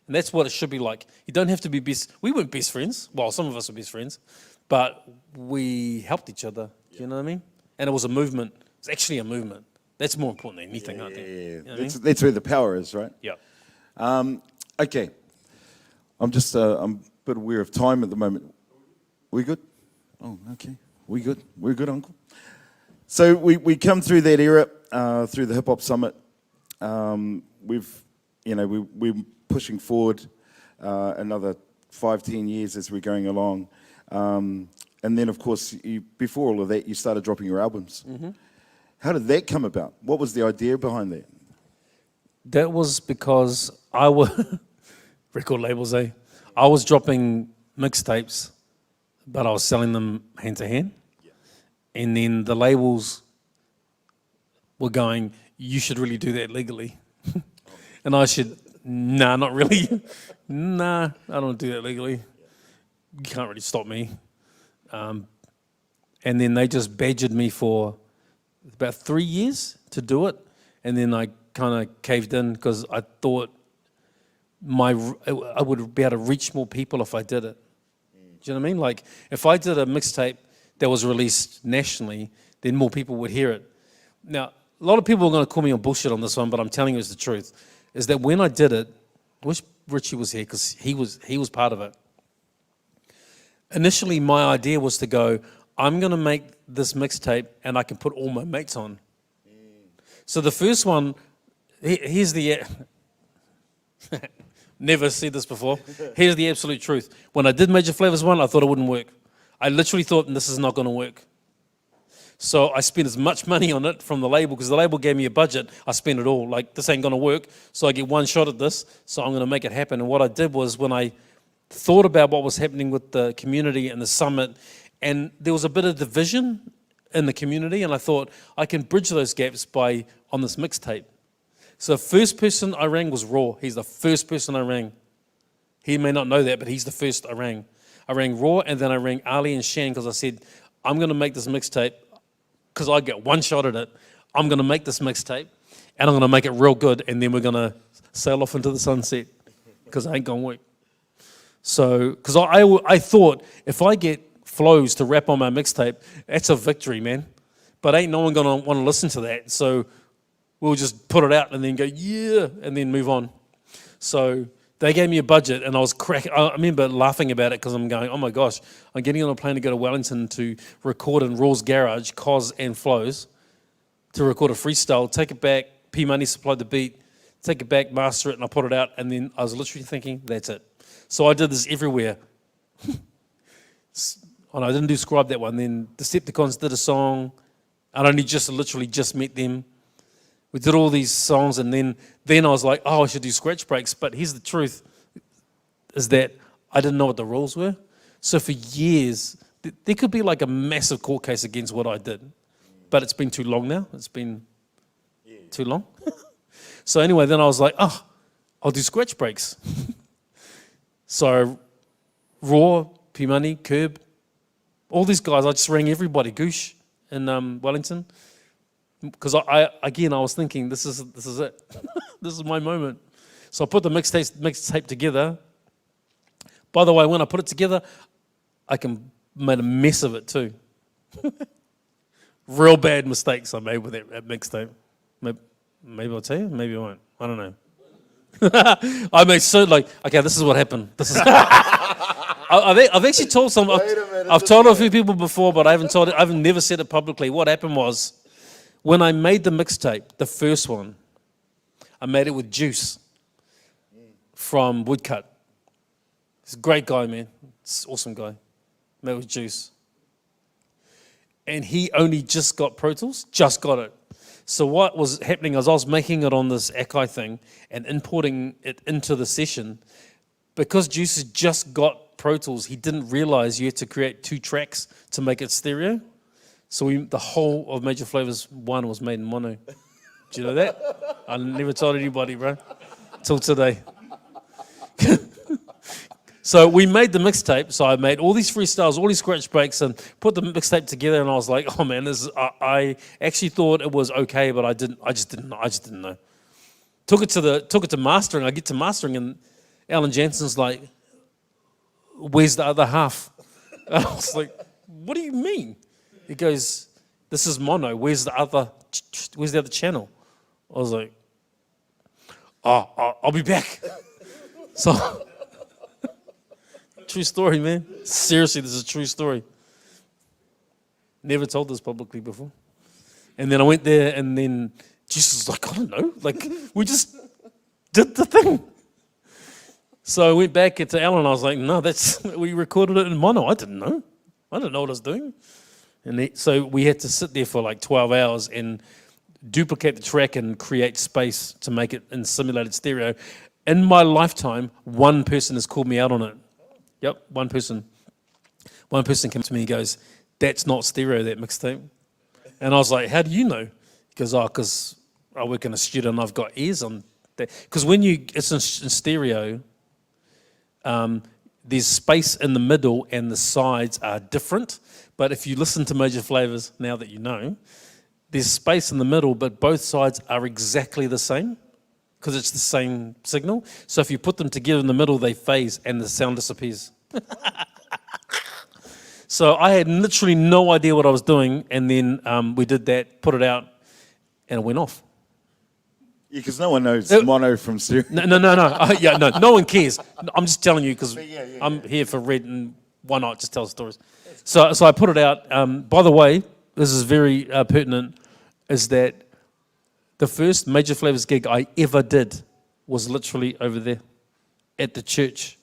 And that's what it should be like. You don't have to be best. We weren't best friends. Well, some of us were best friends. But we helped each other. You know what I mean? And it was a movement. It's actually a movement. That's more important than anything, I think. Yeah. You know That's where the power is, right? Yeah. Okay. I'm a bit aware of time at the moment. We good? Oh, okay. We good? We're good, Uncle? So we come through that era, through the Hip Hop Summit. We're pushing forward another 5-10 years as we're going along. And then, of course, before all of that, you started dropping your albums. Mm-hmm. How did that come about? What was the idea behind that? That was because record labels, I was dropping mixtapes, but I was selling them hand to hand. And then the labels were going, you should really do that legally. And I should, nah, not really. Nah, I don't do that legally. You can't really stop me. And then they just badgered me for about 3 years to do it. And then I kind of caved in because I thought I would be able to reach more people if I did it. Do you know what I mean? Like, if I did a mixtape that was released nationally, then more people would hear it. Now, a lot of people are going to call me on bullshit on this one, but I'm telling you it's the truth, is that when I did it, I wish Richie was here because he was part of it. Initially, my idea was to go, I'm going to make this mixtape and I can put all my mates on. So the first one, here's the... Never said this before. Here's the absolute truth. When I did Major Flavours 1, I thought it wouldn't work. I literally thought, this is not going to work. So I spent as much money on it from the label, because the label gave me a budget. I spent it all. Like, this ain't going to work, so I get one shot at this, so I'm going to make it happen. And what I did was, when I thought about what was happening with the community and the summit, and there was a bit of division in the community, and I thought, I can bridge those gaps on this mixtape. So the first person I rang was Raw. He's the first person I rang. He may not know that, but he's the first I rang. I rang Raw, and then I rang Ali and Shan, because I said, I'm going to make this mixtape, because I get one shot at it. I'm going to make this mixtape, and I'm going to make it real good, and then we're going to sail off into the sunset, because it ain't going to work. So, because I thought, if I get flows to rap on my mixtape, that's a victory, man. But ain't no one going to want to listen to that. So we'll just put it out and then go, yeah, and then move on. So they gave me a budget, and I was cracking. I remember laughing about it because I'm going, oh my gosh, I'm getting on a plane to go to Wellington to record in Raw's garage, Cos and Flows, to record a freestyle, take it back, P Money supplied the beat, take it back, master it, and I put it out, and then I was literally thinking, that's it. So I did this everywhere. Oh no, I didn't do Scribe that one. Then Decepticons did a song. I only literally just met them. We did all these songs, and then I was like, oh, I should do scratch breaks. But here's the truth, is that I didn't know what the rules were. So for years, there could be like a massive court case against what I did. But it's been too long now. It's been too long. So anyway, then I was like, oh, I'll do scratch breaks. So Raw, P-Money, Curb, all these guys, I just rang everybody, Goosh in Wellington. Because I was thinking, this is it. This is my moment. So I put the mixtape together. By the way, when I put it together, I made a mess of it too. Real bad mistakes I made with that mixtape. Maybe I'll tell you, maybe I won't. I don't know. I made okay, this is what happened. This is. I've actually told some. I've told a few people before, but I haven't told it. I've never said it publicly. What happened was, when I made the mixtape, the first one, I made it with Juice from Woodcut. He's a great guy, man. He's an awesome guy. Made it with Juice. And he only just got Pro Tools, just got it. So what was happening is I was making it on this Akai thing and importing it into the session. Because Juice had just got Pro Tools, he didn't realize you had to create 2 tracks to make it stereo. So the whole of Major Flavours 1 was made in mono. Do you know that? I never told anybody, bro, till today. So we made the mixtape. So I made all these freestyles, all these scratch breaks, and put the mixtape together. And I was like, oh man, I actually thought it was okay, but I just didn't know. Took it to mastering. I get to mastering, and Alan Jansen's like, where's the other half? And I was like, what do you mean? He goes, this is mono. Where's the other channel? I was like, I'll be back. So, true story, man. Seriously, this is a true story. Never told this publicly before. And then I went there, and then Jesus was like, I don't know. Like, we just did the thing. So I went back to Alan, and I was like, no, we recorded it in mono. I didn't know. I didn't know what I was doing. And so we had to sit there for like 12 hours and duplicate the track and create space to make it in simulated stereo. In my lifetime, one person has called me out on it. Yep, one person. One person came to me and goes, "That's not stereo, that mixtape." And I was like, "How do you know?" He goes, "Oh, because I work in a studio and I've got ears on that." Because when it's in stereo, there's space in the middle and the sides are different. But if you listen to Major Flavours, now that you know, there's space in the middle, but both sides are exactly the same because it's the same signal. So if you put them together in the middle, they phase and the sound disappears. So I had literally no idea what I was doing, and then we did that, put it out, and it went off. Yeah, because no one knows mono from stereo. No. No one cares. I'm just telling you because I'm here for Red, and why not just tell stories? So I put it out. By the way, this is very pertinent, is that the first Major Flavours gig I ever did was literally over there at the church.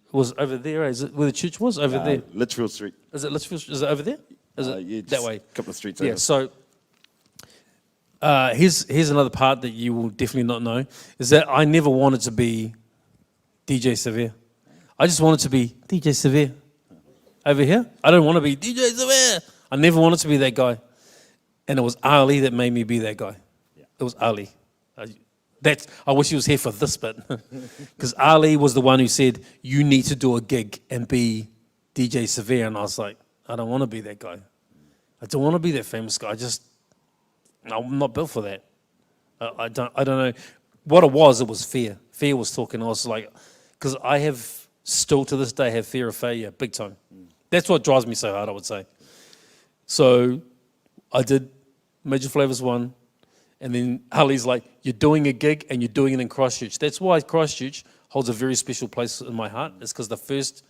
It was over there. Is it where the church was? Over there. Litchfield Street. Is it Litchfield? Is it over there? Is it Yeah, that way? A couple of streets Yeah. over. So here's another part that you will definitely not know is that I never wanted to be DJ Severe. I just wanted to be DJ Severe. Over here, I don't want to be DJ Severe. I never wanted to be that guy, and it was Ali that made me be that guy. Yeah. It was Ali. I wish he was here for this bit, because Ali was the one who said you need to do a gig and be DJ Severe, and I was like, I don't want to be that guy. I don't want to be that famous guy. I'm not built for that. I don't know what it was fear. Fear was talking. I was like, because I have still to this day have fear of failure, big time. That's what drives me so hard, I would say. So I did Major Flavours 1, and then Ali's like, you're doing a gig and you're doing it in Christchurch. That's why Christchurch holds a very special place in my heart. It's because the first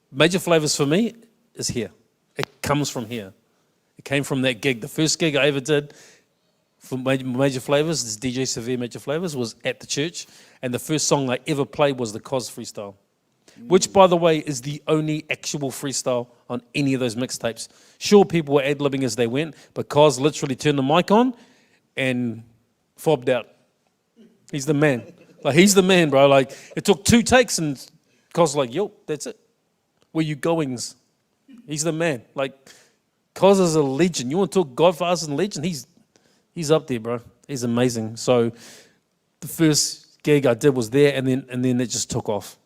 Major Flavours for me is here. It comes from here. It came from that gig. The first gig I ever did for Major Flavours, this DJ Severe Major Flavours, was at the church, and the first song I ever played was the Cos freestyle, which, by the way, is the only actual freestyle on any of those mixtapes. Sure, people were ad-libbing as they went, but Cos literally turned the mic on and fobbed out. He's the man. He's the man, bro. It took 2 takes, and Cos was like, yo, that's it. Where you goings? He's the man. Cos is a legend. You want to talk Godfathers and legend? He's up there, bro. He's amazing. So the first gig I did was there, and then it just took off.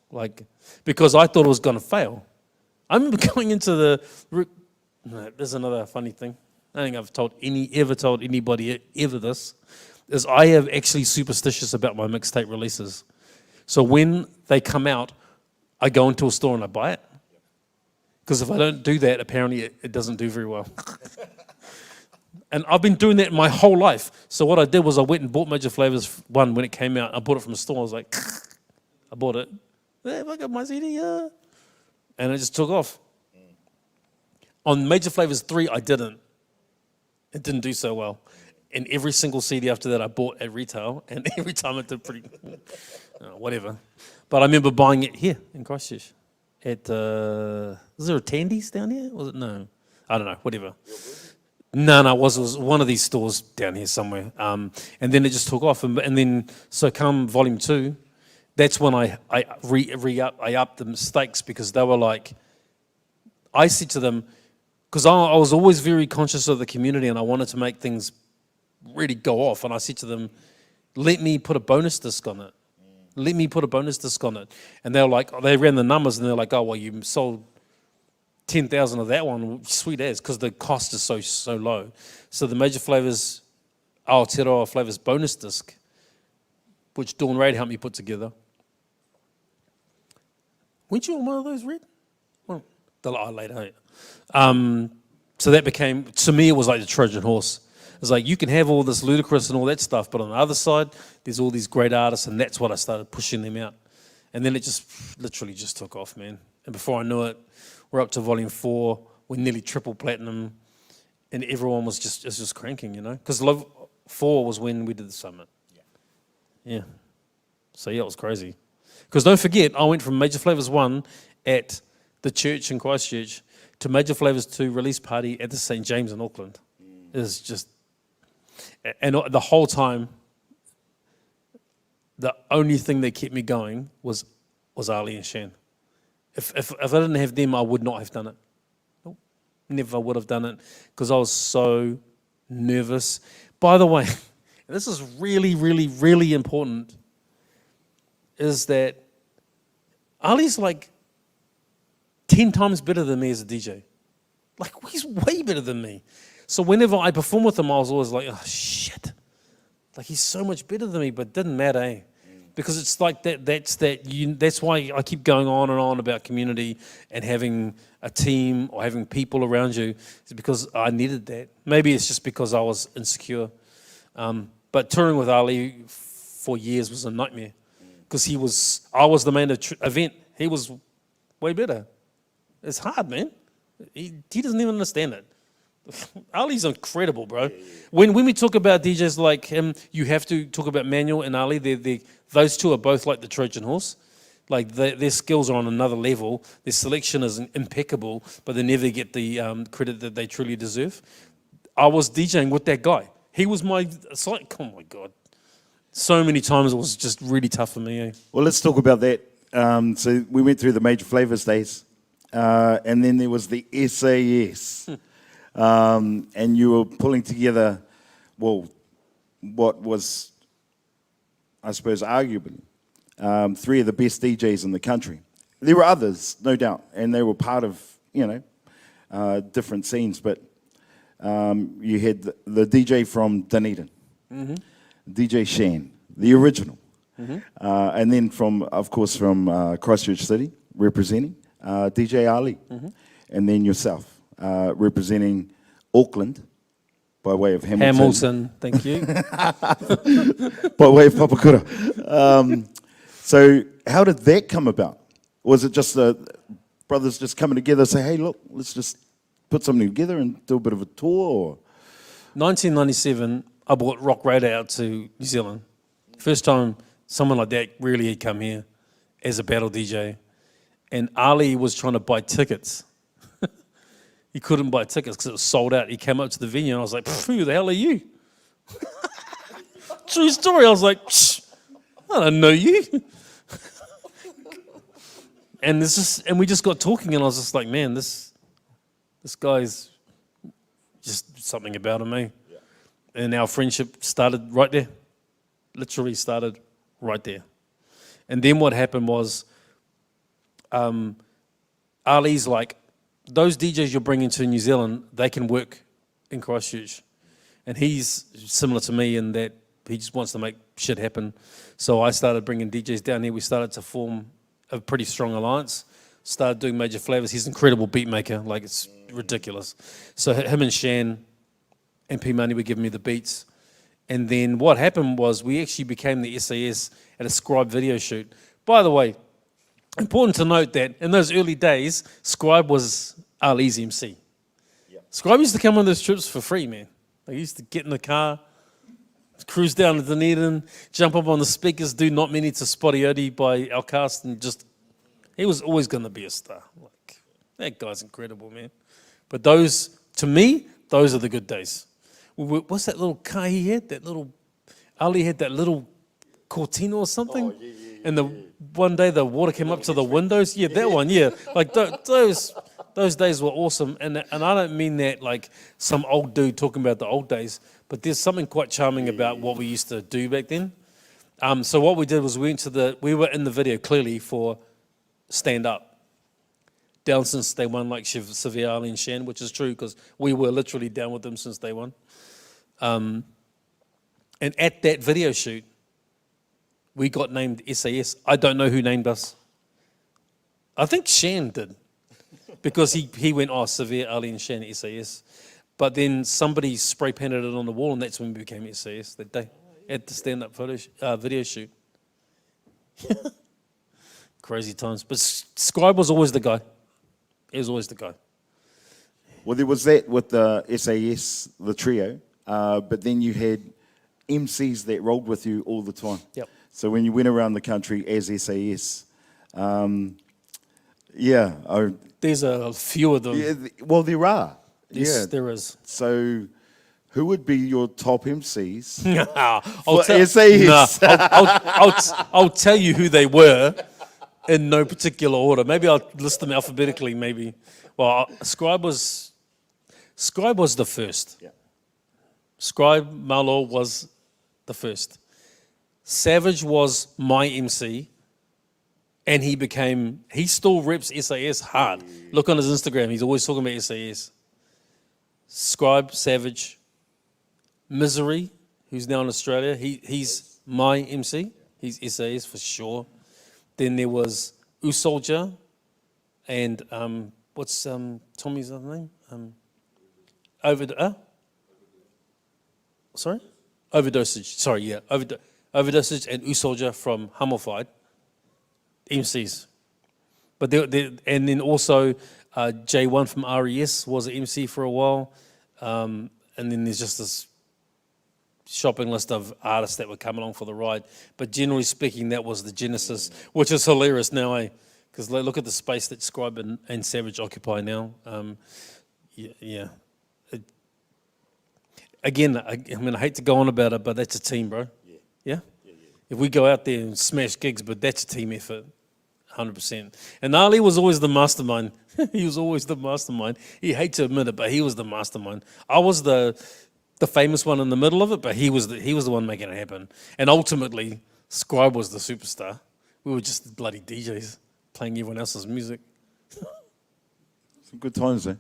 Because I thought it was going to fail. I remember going into there's another funny thing. I don't think I've ever told anybody ever this, is I am actually superstitious about my mixtape releases. So when they come out, I go into a store and I buy it. Because if I don't do that, apparently it doesn't do very well. And I've been doing that my whole life. So what I did was I went and bought Major Flavours 1 when it came out. I bought it from a store. I was like, I bought it. Hey, I got my CD, yeah. And it just took off. On Major Flavours 3, I didn't. It didn't do so well. And every single CD after that I bought at retail, and every time it did pretty, whatever. But I remember buying it here in Christchurch. At, was there a Tandy's down here? Was it? No. I don't know, whatever. No, it was one of these stores down here somewhere. And then it just took off. And then, so come volume 2, that's when I upped the mistakes, because they were like, I said to them, because I was always very conscious of the community and I wanted to make things really go off. And I said to them, let me put a bonus disc on it. Let me put a bonus disc on it. And they were like, they ran the numbers and they're like, oh, well, you sold 10,000 of that one, sweet as, because the cost is so low. So the Major Flavours, Aotearoa Flavours bonus disc, which Dawn Raid helped me put together. Weren't you on one of those, Red? Well, later. So that became, to me, it was like the Trojan horse. It's like, you can have all this ludicrous and all that stuff, but on the other side, there's all these great artists, and that's what I started pushing them out. And then it just literally just took off, man. And before I knew it, we're up to volume 4. We're nearly triple platinum, and everyone was just cranking, you know? Because Love 4 was when we did the summit. Yeah. So yeah, it was crazy. Because don't forget, I went from Major Flavours 1 at the church in Christchurch to Major Flavours 2 release party at the St. James in Auckland. It was just, and the whole time, the only thing that kept me going was Ali and Shan. If I didn't have them, I would not have done it. Nope. Never would have done it because I was so nervous. By the way, this is really, really, really important, is that Ali's like 10 times better than me as a DJ. Like, he's way better than me. So whenever I perform with him, I was always like, oh, shit. Like, he's so much better than me, but it didn't matter, eh? Because it's like that's why I keep going on and on about community and having a team or having people around you. It's because I needed that. Maybe it's just because I was insecure. But touring with Ali for years was a nightmare because I was the main event. He was way better. It's hard, man. He doesn't even understand it. Ali's incredible, bro. When we talk about DJs like him, you have to talk about Manuel and Ali. Those two are both like the Trojan horse. Like their skills are on another level. Their selection is impeccable, but they never get the credit that they truly deserve. I was DJing with that guy. He was it's like, oh my God. So many times it was just really tough for me. Eh? Well, let's talk about that. So we went through the Major Flavors days, and then there was the SAS. And you were pulling together, well, what was, I suppose, arguably, 3 of the best DJs in the country. There were others, no doubt, and they were part of, different scenes. But you had the DJ from Dunedin, DJ Shan, the original, and then of course, from Christchurch City, representing DJ Ali, and then yourself. Representing Auckland by way of Hamilton. Thank you. By way of Papakura. So how did that come about? Was it just the brothers just coming together and say, hey, look, let's just put something together and do a bit of a tour? Or? 1997, I brought Rock Radar out to New Zealand. First time someone like that really had come here as a battle DJ. And Ali was trying to buy tickets. He couldn't buy tickets because it was sold out. He came up to the venue and I was like, who the hell are you? True story. I was like, I don't know you. And we just got talking and I was just like, man, this guy's just something about him, eh? Yeah. And our friendship started right there. Literally started right there. And then what happened was Ali's like, those DJs you're bringing to New Zealand, they can work in Christchurch. And he's similar to me in that he just wants to make shit happen. So I started bringing DJs down here. We started to form a pretty strong alliance. Started doing Major Flavors. He's an incredible beat maker. Like, it's ridiculous. So him and Shan and P Money were giving me the beats. And then what happened was we actually became the SAS at a Scribe video shoot. By the way, important to note that in those early days, Scribe was Ali's MC. Yep. Scribe used to come on those trips for free, man. He used to get in the car, cruise down to Dunedin, jump up on the speakers, do Not Many to Spotty by Outcast, and he was always going to be a star. Like, that guy's incredible, man. But to me, those are the good days. What's that little car he had? Ali had that little Cortina or something? Oh, yeah. And one day the water came up to the windows. Yeah, that one, yeah. Like those days were awesome. And I don't mean that like some old dude talking about the old days, but there's something quite charming about what we used to do back then. So what we did was we were in the video clearly for Stand Up. Down since day one, like Severe, Ali and Shan, which is true because we were literally down with them since day one. And at that video shoot, we got named SAS. I don't know who named us. I think Shan did. Because he went, Severe, Ali and Shan, SAS. But then somebody spray painted it on the wall and that's when we became SAS that day. At the stand-up video shoot. Crazy times. But Scribe was always the guy. He was always the guy. Well, there was that with the SAS, the trio. But then you had MCs that rolled with you all the time. Yep. So when you went around the country as SAS, there's a few of them. Yeah, well, there are. Yes, there is. So who would be your top MCs SAS? SAS? I'll tell you who they were, in no particular order. Maybe I'll list them alphabetically, maybe. Well, Scribe was the first. Yeah. Scribe Malo was the first. Savage was my MC, and he still reps SAS hard. Look on his Instagram, he's always talking about SAS. Scribe, Savage, Misery, who's now in Australia, he's my MC. He's SAS for sure. Then there was Soldier, and what's Tommy's other name? Overdosage. Sorry, yeah, Overdosage and Soldier from Hummelfied, MCs. But and then also J1 from RES was an MC for a while, and then there's just this shopping list of artists that would come along for the ride. But generally speaking, that was the genesis, which is hilarious now, eh? Because look at the space that Scribe and Savage occupy now. Yeah. Again, I hate to go on about it, but that's a team, bro. Yeah? If we go out there and smash gigs, but that's a team effort, 100%. And Ali was always the mastermind. He was always the mastermind. He hates to admit it, but he was the mastermind. I was the famous one in the middle of it, but he was the one making it happen. And ultimately, Scribe was the superstar. We were just the bloody DJs playing everyone else's music. Some good times, eh?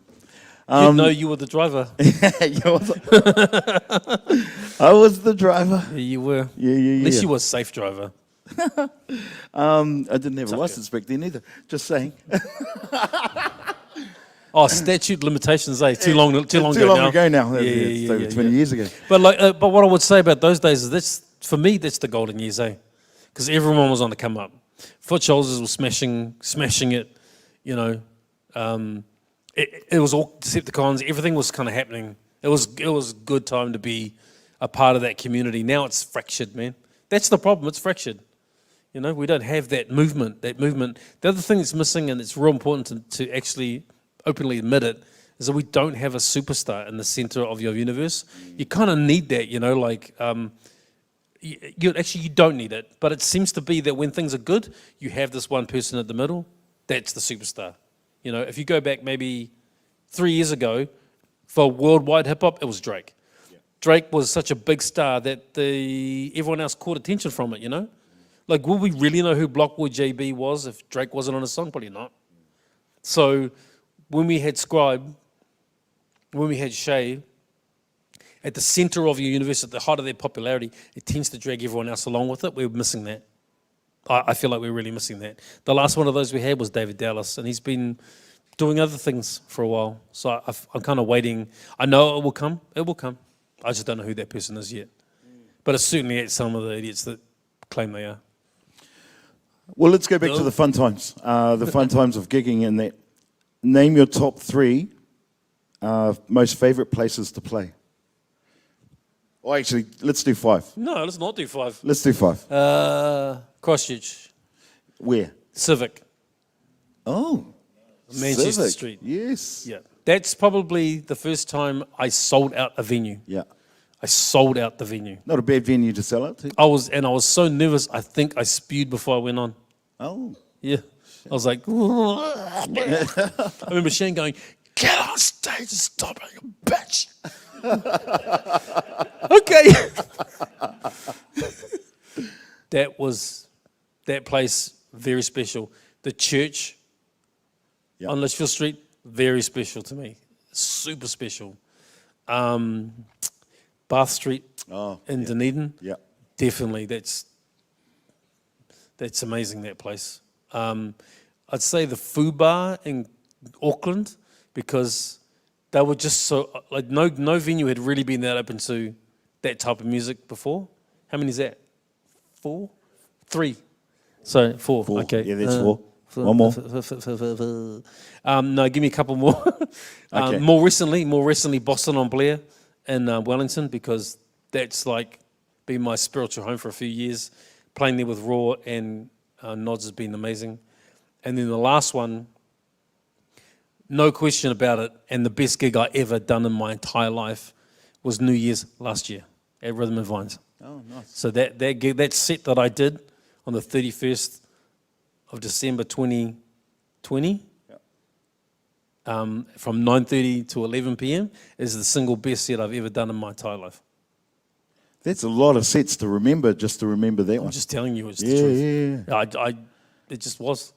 You know you were the driver. I was the driver. Yeah, you were. Yeah. At least you were a safe driver. I didn't have a license back then either. Just saying. Oh, statute limitations, eh? Too long ago now. Yeah, over 20 years ago. But but what I would say about those days is for me that's the golden years, eh? Because everyone was on the come up. Foot Shoulders was smashing it. You know, it was all Decepticons. Everything was kind of happening. It was a good time to be a part of that community. Now it's fractured, man. That's the problem. It's fractured. You know, we don't have that movement. The other thing that's missing, and it's real important to actually openly admit it, is that we don't have a superstar in the center of your universe. You kind of need that, you know, like you don't need it, but it seems to be that when things are good, you have this one person at the middle. That's the superstar. You know, if you go back maybe 3 years ago, for worldwide hip hop, it was Drake. Yeah. Drake was such a big star that everyone else caught attention from it. You know, like will we really know who Blockboy JB was if Drake wasn't on a song? Probably not. So when we had Scribe, when we had Shay, at the center of your universe, at the height of their popularity, it tends to drag everyone else along with it. We're missing that. I feel like we're really missing that. The last one of those we had was David Dallas, and he's been doing other things for a while. So I'm kind of waiting. I know it will come. It will come. I just don't know who that person is yet. But it's certainly at some of the idiots that claim they are. Well, let's go back to the fun times. The fun times of gigging and that. Name your top 3 most favourite places to play. Oh, actually, let's do 5. No, let's not do 5. Let's do 5. Christchurch. Where? Civic. Oh, Manchester Civic. Street. Yes. Yeah. That's probably the first time I sold out a venue. Yeah. I sold out the venue. Not a bad venue to sell out to. I was so nervous, I think I spewed before I went on. Oh. Yeah. I was like, I remember Shane going, get on stage and stop being a bitch. Okay. That place, very special. The church on Litchfield Street, very special to me. Super special. Bath Street in Dunedin, definitely. That's amazing, that place. I'd say the Foo Bar in Auckland, because they were just so, like, no venue had really been that open to that type of music before. How many is that? 4? 3. So 4. Okay. Yeah, that's 4. One more. No, give me a couple more. Okay. More recently, Boston on Blair in Wellington, because that's like been my spiritual home for a few years. Playing there with Raw and Nods has been amazing. And then the last one, no question about it, and the best gig I ever done in my entire life was New Year's last year at Rhythm and Vines. Oh, nice. So that gig, that set that I did on the 31st of December 2020, Yeah. from 9:30 to 11 p.m. is the single best set I've ever done in my entire life. That's a lot of sets to remember, just to remember that I'm one. just telling you, it's the Yeah, truth. yeah, It just was.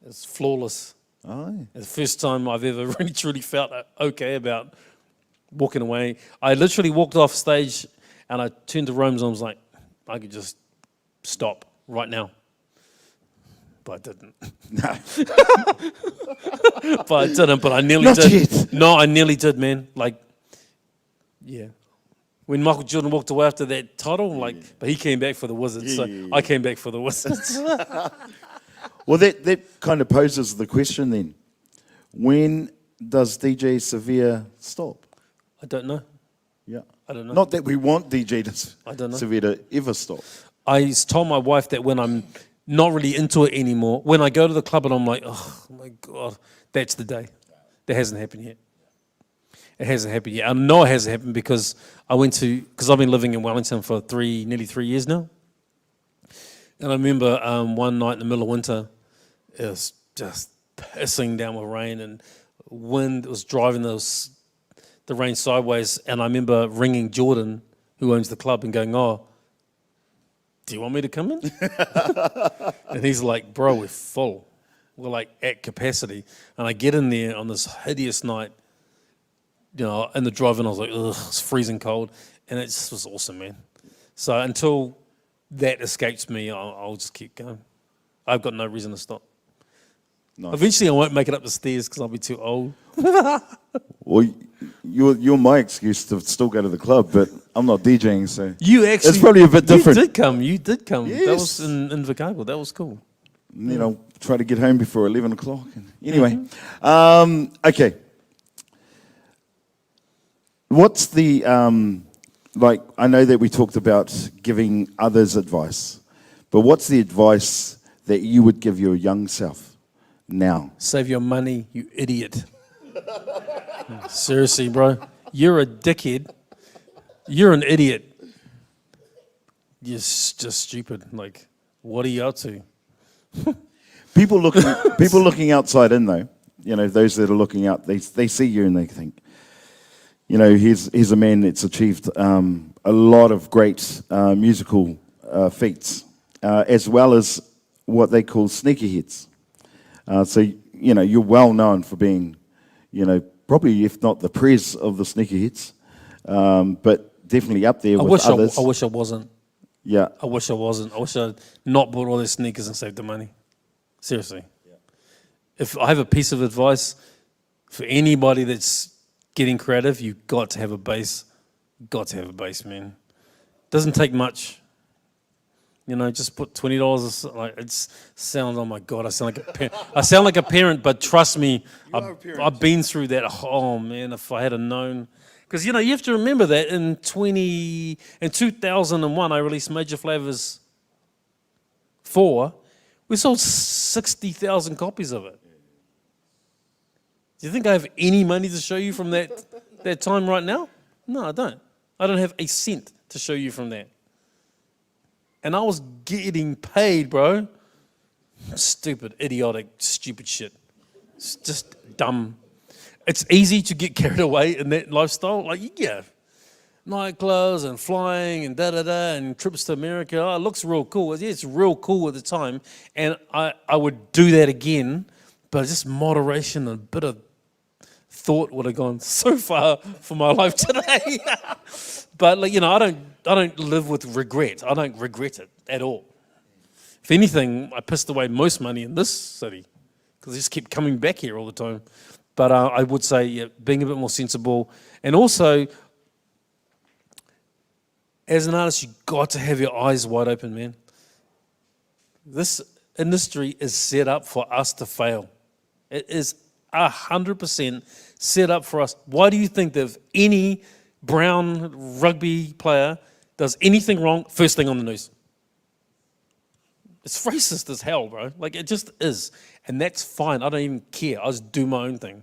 It's flawless. Oh, yeah. It's the first time I've ever really truly felt okay about walking away. I literally walked off stage and I turned to Rome and I was like, I could just stop right now. But I didn't. No. But I nearly Not did. yet. No, I nearly did, man. Like, yeah. When Michael Jordan walked away after that title, but he came back for the Wizards, so Yeah. I came back for the Wizards. Well, that kind of poses the question then. When does DJ Severe stop? I don't know. Yeah. I don't know. Not that we want DJ I don't know. Severe to ever stop. I told my wife that when I'm not really into it anymore, when I go to the club and I'm like, oh my God, that's the day. That hasn't happened yet. It hasn't happened yet. I know it hasn't happened because because I've been living in Wellington for nearly 3 years now. And I remember one night in the middle of winter, it was just pissing down with rain and wind was driving the rain sideways. And I remember ringing Jordan, who owns the club, and going, oh, do you want me to come in? And he's like, bro, we're full. We're like at capacity. And I get in there on this hideous night, in the drive-in, I was like, ugh, it's freezing cold. And it just was awesome, man. So until that escapes me, I'll just keep going. I've got no reason to stop. Nice. Eventually, I won't make it up the stairs because I'll be too old. Well, you're my excuse to still go to the club, but I'm not DJing, so You actually... it's probably a bit different. You did come. Yes. That was in Invercargill. That was cool. Try to get home before 11 o'clock. Anyway, okay. What's the, I know that we talked about giving others advice, but what's the advice that you would give your young self now? Save your money, you idiot. Seriously, bro. You're a dickhead. You're an idiot. You're just stupid. Like, what are you up to? People looking outside in, though, those that are looking out, they see you and they think, he's a man that's achieved a lot of great musical feats, as well as what they call sneakerheads. So, you're well known for being, probably if not the prez of the sneakerheads, but definitely up there with others. I wish I wasn't. Yeah. I wish I wasn't. I wish I'd not bought all their sneakers and saved the money. Seriously. Yeah. If I have a piece of advice for anybody that's getting creative, you've got to have a base. Got to have a base, man. Doesn't take much. Just put $20. Like it sounds. Oh my God, I sound like a parent. I sound like a parent, but trust me, I've been through that. Oh man, if I had known, because you have to remember that in 2001, I released Major Flavors 4. We sold 60,000 copies of it. Do you think I have any money to show you from that time right now? No, I don't. I don't have a cent to show you from that. And I was getting paid, bro. Stupid, idiotic, stupid shit. It's just dumb. It's easy to get carried away in that lifestyle. Like, yeah, nightclubs and flying and da-da-da and trips to America. Oh, it looks real cool. Yeah, it's real cool at the time. And I would do that again, but just moderation and a bit of thought would have gone so far for my life today. But I don't live with regret. I don't regret it at all. If anything, I pissed away most money in this city because I just keep coming back here all the time. But I would say being a bit more sensible. And also, as an artist, you've got to have your eyes wide open, man. This industry is set up for us to fail. It is 100% set up for us. Why do you think that if any brown rugby player does anything wrong, first thing on the news? It's racist as hell, bro. Like, it just is. And that's fine. I don't even care. I just do my own thing.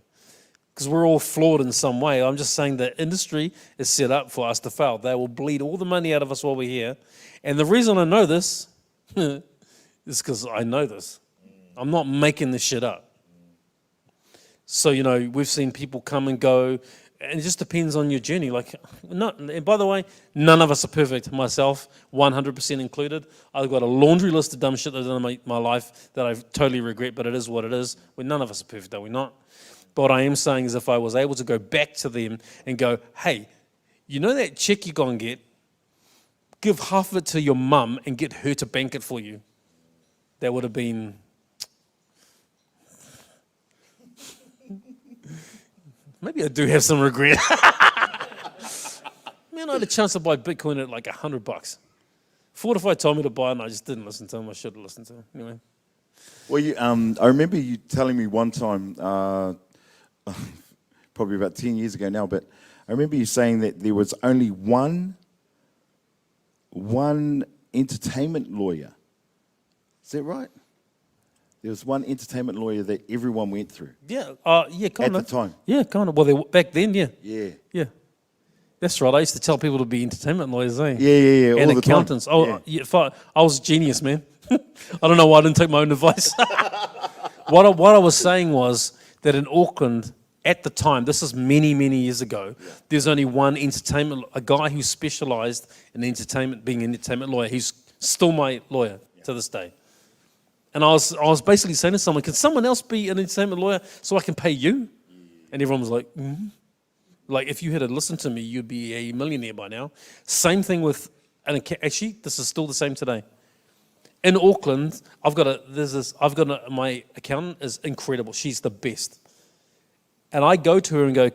Because we're all flawed in some way. I'm just saying the industry is set up for us to fail. They will bleed all the money out of us while we're here. And the reason I know this is because I know this. I'm not making this shit up. So, we've seen people come and go, and it just depends on your journey. And by the way, none of us are perfect, myself, 100% included. I've got a laundry list of dumb shit that I've done in my life that I totally regret, but it is what it is. None of us are perfect, are we not? But what I am saying is if I was able to go back to them and go, hey, you know that check you're going to get? Give half of it to your mum and get her to bank it for you. That would have been... Maybe I do have some regret. Man, I had a chance to buy Bitcoin at like $100. Fortified told me to buy it and I just didn't listen to him. I should have listened to him. Anyway. Well, I remember you telling me one time, probably about 10 years ago now, but I remember you saying that there was only one entertainment lawyer. Is that right? There was one entertainment lawyer that everyone went through. Yeah, kind at of. the time. Yeah, kind of. Well, back then, yeah. Yeah. Yeah. That's right. I used to tell people to be entertainment lawyers, eh? Yeah. And all accountants. The time. I was a genius, man. I don't know why I didn't take my own advice. What I was saying was that in Auckland, at the time, this is many, many years ago, there's only one a guy who specialised in entertainment, being an entertainment lawyer. He's still my lawyer to this day. And I was basically saying to someone, can someone else be an entertainment lawyer so I can pay you? And everyone was like, Like, if you had to listen to me, you'd be a millionaire by now. Same thing with, actually, this is still the same today. In Auckland, my accountant is incredible. She's the best. And I go to her and go,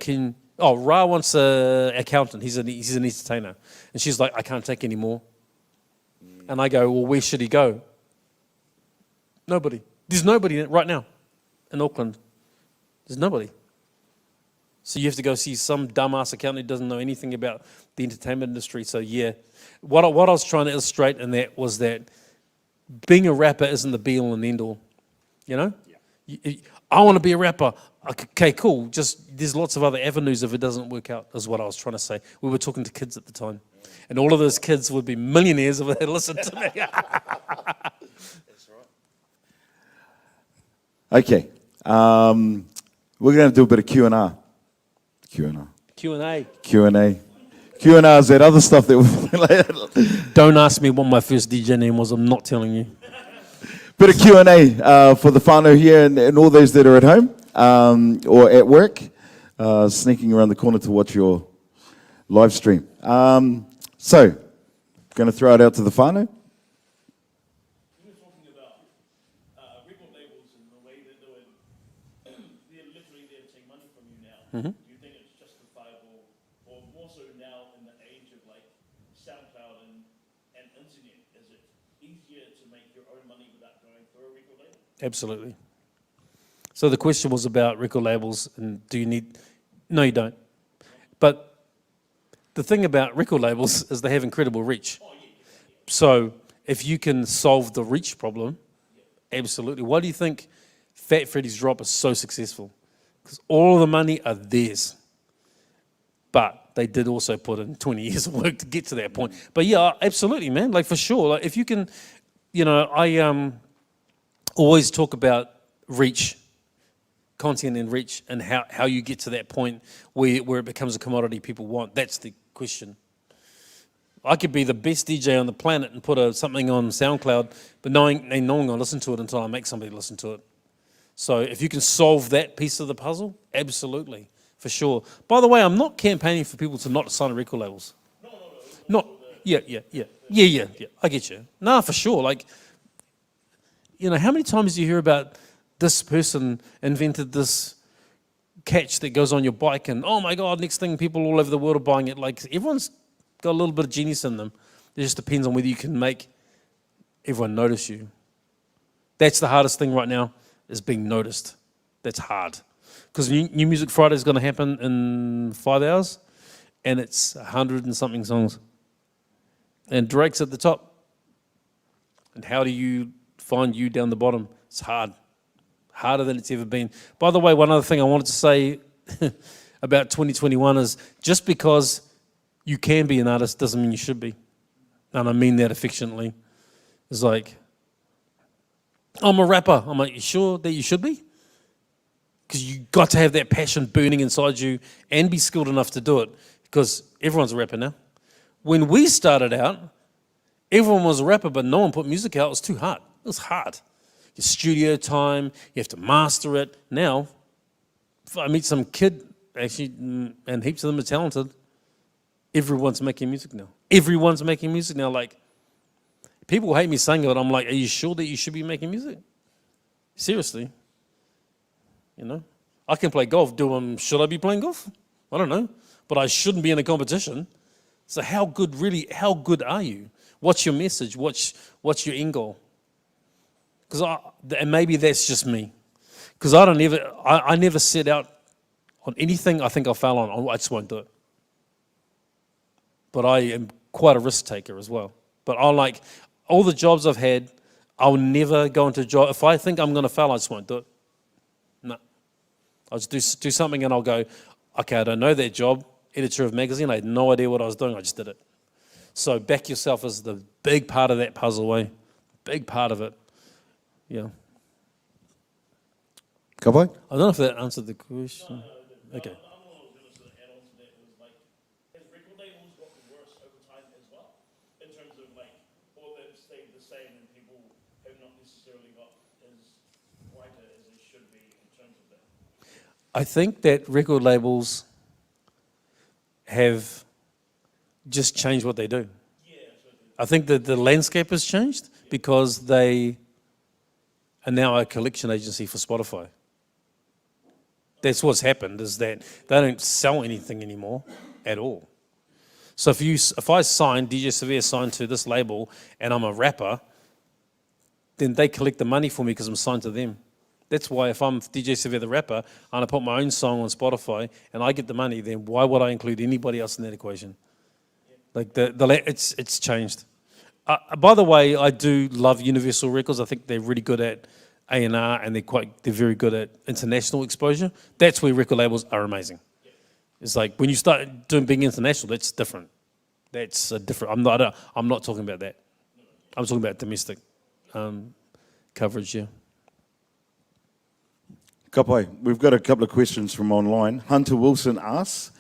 Ra wants an accountant. He's an entertainer. And she's like, I can't take any more. And I go, well, where should he go? Nobody. There's nobody right now in Auckland. There's nobody. So you have to go see some dumbass accountant who doesn't know anything about the entertainment industry. So yeah, what I was trying to illustrate in that was that being a rapper isn't the be all and end all. I want to be a rapper. Okay, cool. Just there's lots of other avenues if it doesn't work out, is what I was trying to say. We were talking to kids at the time. And all of those kids would be millionaires if they listened to me. That's right. Okay. We're going to do a bit of Q&A. Q&A. Q&A is that other stuff that we Don't ask me what my first DJ name was. I'm not telling you. Bit of Q&A for the whānau here and all those that are at home or at work, sneaking around the corner to watch your live stream. So, going to throw it out to the whānau. You were talking about record labels and the way they're doing. They're literally there to take money from you now. Mm-hmm. Do you think it's justifiable, or more so now in the age of like SoundCloud and internet? Is it easier to make your own money without going through a record label? Absolutely. So the question was about record labels, and do you need... No, you don't. But the thing about record labels is they have incredible reach. So if you can solve the reach problem, absolutely. Why do you think Fat Freddy's Drop is so successful? Because all of the money are theirs. But they did also put in 20 years of work to get to that point. But yeah, absolutely, man. Like, for sure. Like, if you can, I always talk about reach, content and reach, and how you get to that point where it becomes a commodity people want. That's the question. I could be the best DJ on the planet and put something on SoundCloud, but no one going to listen to it until I make somebody listen to it. So if you can solve that piece of the puzzle, absolutely, for sure. By the way, I'm not campaigning for people to not sign record labels. No. Yeah. I get you. No, for sure. Like, how many times do you hear about this person invented this catch that goes on your bike and, oh my God, next thing people all over the world are buying it. Like, everyone's got a little bit of genius in them. It just depends on whether you can make everyone notice you. That's the hardest thing right now, is being noticed. That's hard. Because New Music Friday is going to happen in 5 hours, and it's 100 and something songs. And Drake's at the top. And how do you find you down the bottom? It's hard. Harder than it's ever been. By the way, one other thing I wanted to say about 2021 is just because you can be an artist doesn't mean you should be. And I mean that affectionately. It's like, I'm a rapper. I'm like, you sure that you should be? Because you got to have that passion burning inside you and be skilled enough to do it. Because everyone's a rapper now. When we started out, everyone was a rapper, but no one put music out. It was too hard. It was hard. Your studio time, you have to master it. Now, if I meet some kid, actually, and heaps of them are talented, everyone's making music now. Everyone's making music now. Like, people hate me saying it, but I'm like, are you sure that you should be making music? Seriously. You know? I can play golf. Should I be playing golf? I don't know. But I shouldn't be in a competition. So how good are you? What's your message? What's your end goal? And maybe that's just me. Because I never set out on anything I think I'll fail on. I just won't do it. But I am quite a risk taker as well. But I like all the jobs I've had, I'll never go into a job. If I think I'm going to fail, I just won't do it. No. I'll just do something and I'll go, okay, I don't know that job. Editor of magazine, I had no idea what I was doing. I just did it. So back yourself is the big part of that puzzle, eh? Big part of it. Yeah. Ka pai? I don't know if that answered the question. Okay. I think that record labels have just changed what they do. I think that the landscape has changed because they are now a collection agency for Spotify. That's what's happened, is that they don't sell anything anymore at all. So if I sign, DJ Severe signed to this label and I'm a rapper, then they collect the money for me because I'm signed to them. That's why if I'm DJ Severe the rapper and I put my own song on Spotify and I get the money, then why would I include anybody else in that equation? Like it's changed. By the way, I do love Universal Records. I think they're really good at A&R and they're very good at international exposure. That's where record labels are amazing. It's like when you start being international, that's different. That's a different. I'm not talking about that. I'm talking about domestic coverage. Yeah. Ka pai. We've got a couple of questions from online. Hunter Wilson asks,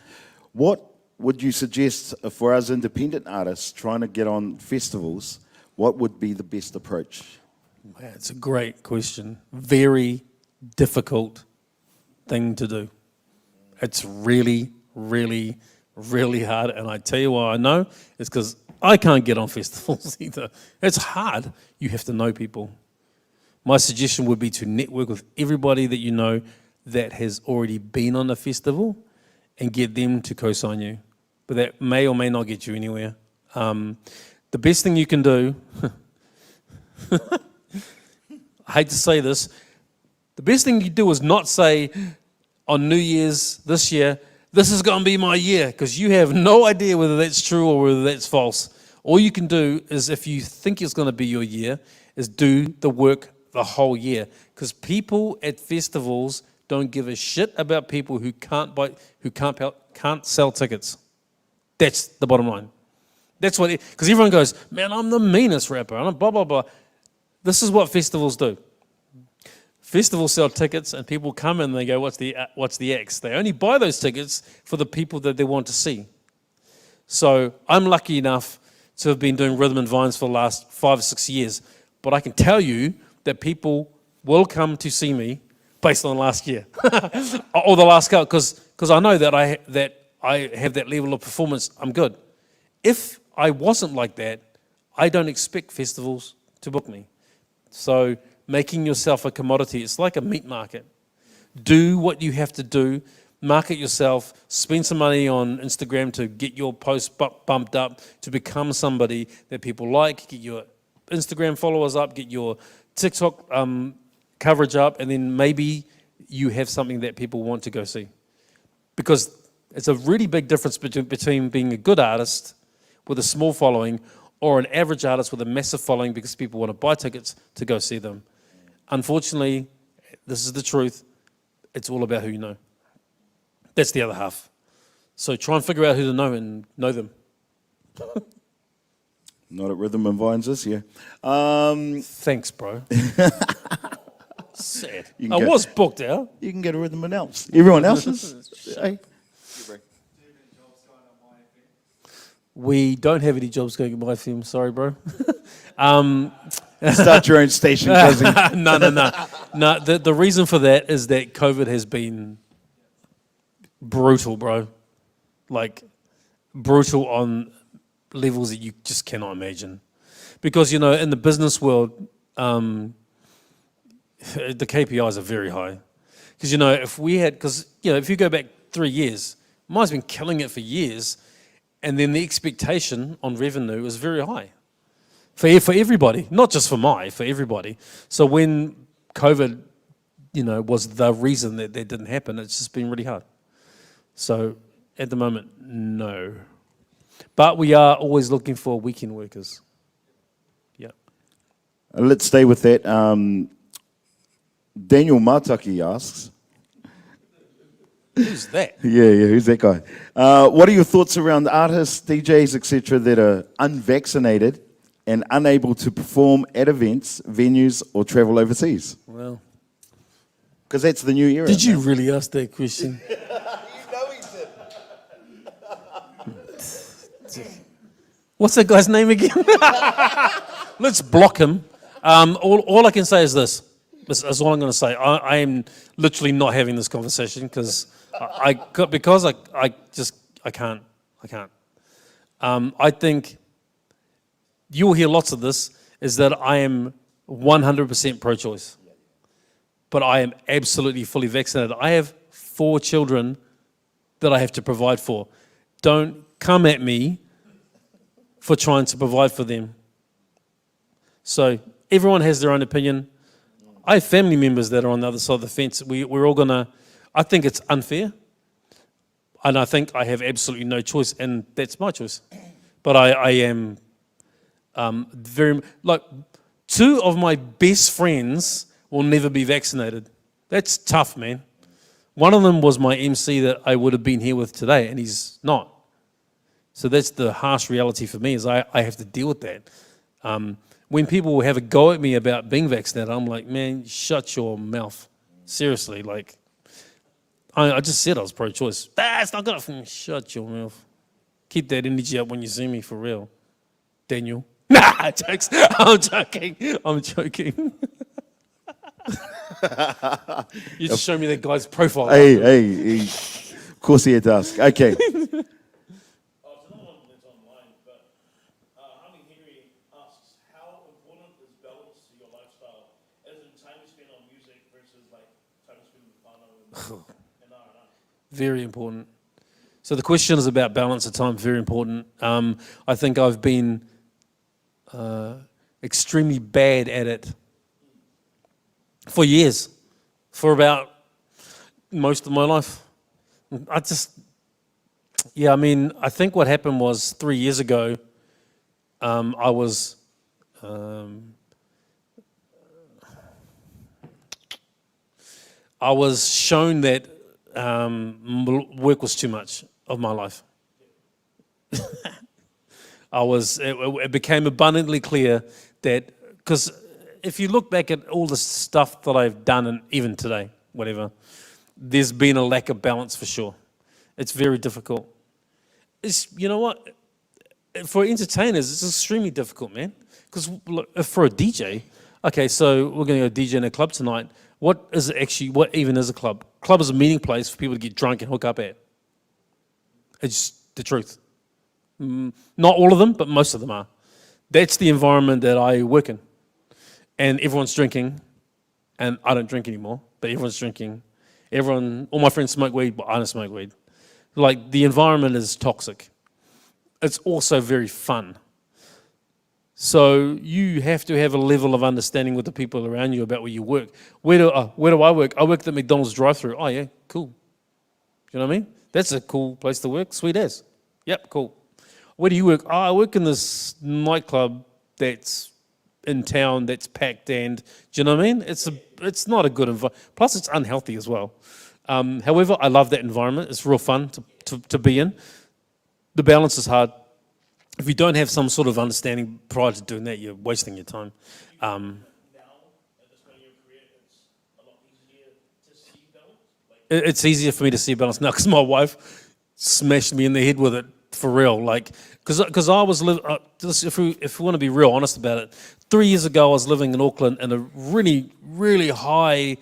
what would you suggest for us independent artists trying to get on festivals? What would be the best approach? It's a great question. Very difficult thing to do. It's really, really, really hard. And I tell you why I know, it's because I can't get on festivals either. It's hard. You have to know people. My suggestion would be to network with everybody that you know that has already been on a festival and get them to co-sign you. But that may or may not get you anywhere. The best thing you can do, I hate to say this, the best thing you do is not say on New Year's this year, this is going to be my year, because you have no idea whether that's true or whether that's false. All you can do is, if you think it's going to be your year, is do the work the whole year. Because people at festivals don't give a shit about people who can't sell tickets. That's the bottom line. That's what, because everyone goes, man, I'm the meanest rapper, and I'm blah, blah, blah. This is what festivals do. Festivals sell tickets, and people come in and they go, what's the X? They only buy those tickets for the people that they want to see. So I'm lucky enough to have been doing rhythm and vines for the last 5 or 6 years. But I can tell you that people will come to see me based on last year or the last couple, because I know that I have that level of performance. I'm good. If I wasn't like that, I don't expect festivals to book me. So making yourself a commodity, it's like a meat market. Do what you have to do, market yourself, spend some money on Instagram to get your posts bumped up, to become somebody that people like, get your Instagram followers up, get your TikTok coverage up, and then maybe you have something that people want to go see. Because it's a really big difference between being a good artist with a small following or an average artist with a massive following because people want to buy tickets to go see them. Unfortunately, this is the truth, it's all about who you know. That's the other half. So try and figure out who to know and know them. Not at Rhythm and Vines this year. Thanks, bro. Sad. You can I go- was booked out. You can get a Rhythm and else. Everyone else is. Hey. We don't have any jobs going at my FM. Sorry, bro. Start your own station, cousin. No. No, the reason for that is that COVID has been brutal, bro. Like, brutal on levels that you just cannot imagine. Because, you know, in the business world, the KPIs are very high. Because, you know, if you go back 3 years, mine's been killing it for years, and then the expectation on revenue was very high. For everybody, not just for everybody. So when COVID, was the reason that didn't happen, it's just been really hard. So at the moment, no. But we are always looking for weekend workers. Yeah. Let's stay with that. Daniel Mataki asks. Who's that? Yeah, who's that guy? What are your thoughts around artists, DJs, etc., that are unvaccinated and unable to perform at events, venues, or travel overseas? Well, because that's the new era. Did you really ask that question? You know he did. What's that guy's name again? Let's block him. All I can say is this. This is all I'm going to say. I am literally not having this conversation because I can't. I think you'll hear lots of this, is that I am 100% pro-choice. But I am absolutely fully vaccinated. I have 4 children that I have to provide for. Don't come at me for trying to provide for them. So everyone has their own opinion. I have family members that are on the other side of the fence. We're all gonna, I think it's unfair. And I think I have absolutely no choice, and that's my choice. But I am very, 2 of my best friends will never be vaccinated. That's tough, man. One of them was my MC that I would have been here with today, and he's not. So that's the harsh reality for me, is I have to deal with that. When people have a go at me about being vaccinated, I'm like, man, shut your mouth. Seriously, I just said I was pro-choice. It's not good. Shut your mouth. Keep that energy up when you see me, for real. Daniel. Nah, jokes. I'm joking. You just show me that guy's profile. Hey, of course he had to ask. Okay. Very important. So the question is about balance of time, very important. I think I've been extremely bad at it for years, for about most of my life. I think what happened was 3 years ago, I was shown that work was too much of my life. It became abundantly clear that, because if you look back at all the stuff that I've done, and even today, whatever, there's been a lack of balance for sure. It's very difficult. You know what? For entertainers, it's extremely difficult, man. Because for a DJ, okay, so we're going to go DJ in a club tonight. What even is a club? Club is a meeting place for people to get drunk and hook up at. It's the truth. Not all of them, but most of them are. That's the environment that I work in. And everyone's drinking, and I don't drink anymore, but everyone's drinking. All my friends smoke weed, but I don't smoke weed. The environment is toxic. It's also very fun. So you have to have a level of understanding with the people around you about where you work. Where do I work? I work at the McDonald's drive-thru. Oh yeah, cool. You know what I mean? That's a cool place to work. Sweet as. Yep, cool. Where do you work? Oh, I work in this nightclub that's in town that's packed, and do you know what I mean? It's not a good environment. Plus, it's unhealthy as well. However, I love that environment. It's real fun to be in. The balance is hard. if you don't have some sort of understanding prior to doing that, you're wasting your time. It's easier for me to see balance now because my wife smashed me in the head with it for real. Like, because I was living, if we want to be real honest about it, 3 years ago I was living in Auckland in a really, really high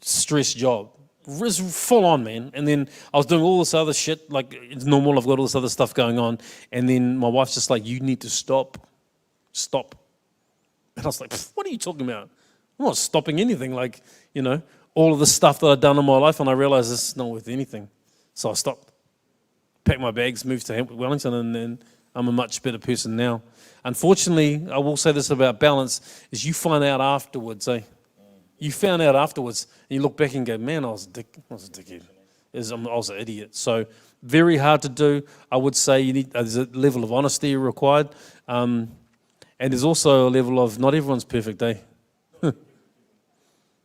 stress job. It was full on, man. And then I was doing all this other shit, like it's normal, I've got all this other stuff going on. And then my wife's just like, you need to stop. And I was like, what are you talking about? I'm not stopping anything. Like, all of the stuff that I'd done in my life, and I realized this is not worth anything. So I stopped, packed my bags, moved to Wellington, and then I'm a much better person now. Unfortunately, I will say this about balance, is you find out afterwards, You found out afterwards, and you look back and go, man, I was a dickhead. I was an idiot. So very hard to do. I would say there's a level of honesty required. And there's also a level of not everyone's perfect,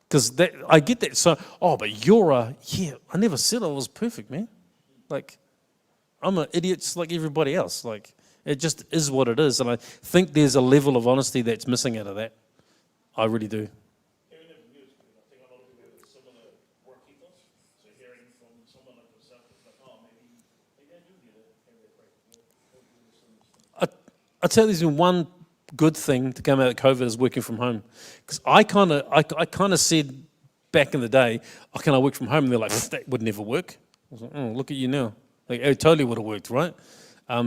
Because I get that. So, but I never said I was perfect, man. Like, I'm an idiot just like everybody else. Like, it just is what it is. And I think there's a level of honesty that's missing out of that. I really do. I'll tell you, there's been one good thing to come out of COVID is working from home. Because I kind of said back in the day, can I work from home? And they're like, that would never work. I was like, look at you now. Like, it totally would have worked, right?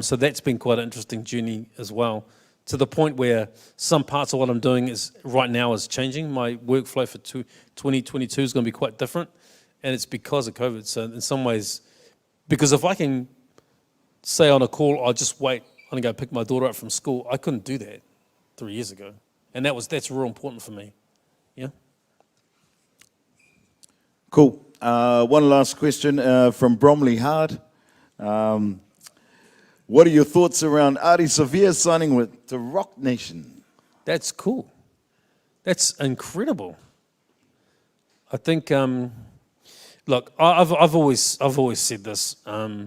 So that's been quite an interesting journey as well, to the point where some parts of what I'm doing right now is changing. My workflow for 2022 is going to be quite different, and it's because of COVID. So in some ways, because if I can say on a call, I'll just wait, I'm going to go pick my daughter up from school, I couldn't do that 3 years ago. And that's real important for me. Yeah? Cool. One last question from Bromley Hard. What are your thoughts around Ari Sevilla signing with the Rock Nation? That's cool. That's incredible. I think, look, I've always said this. I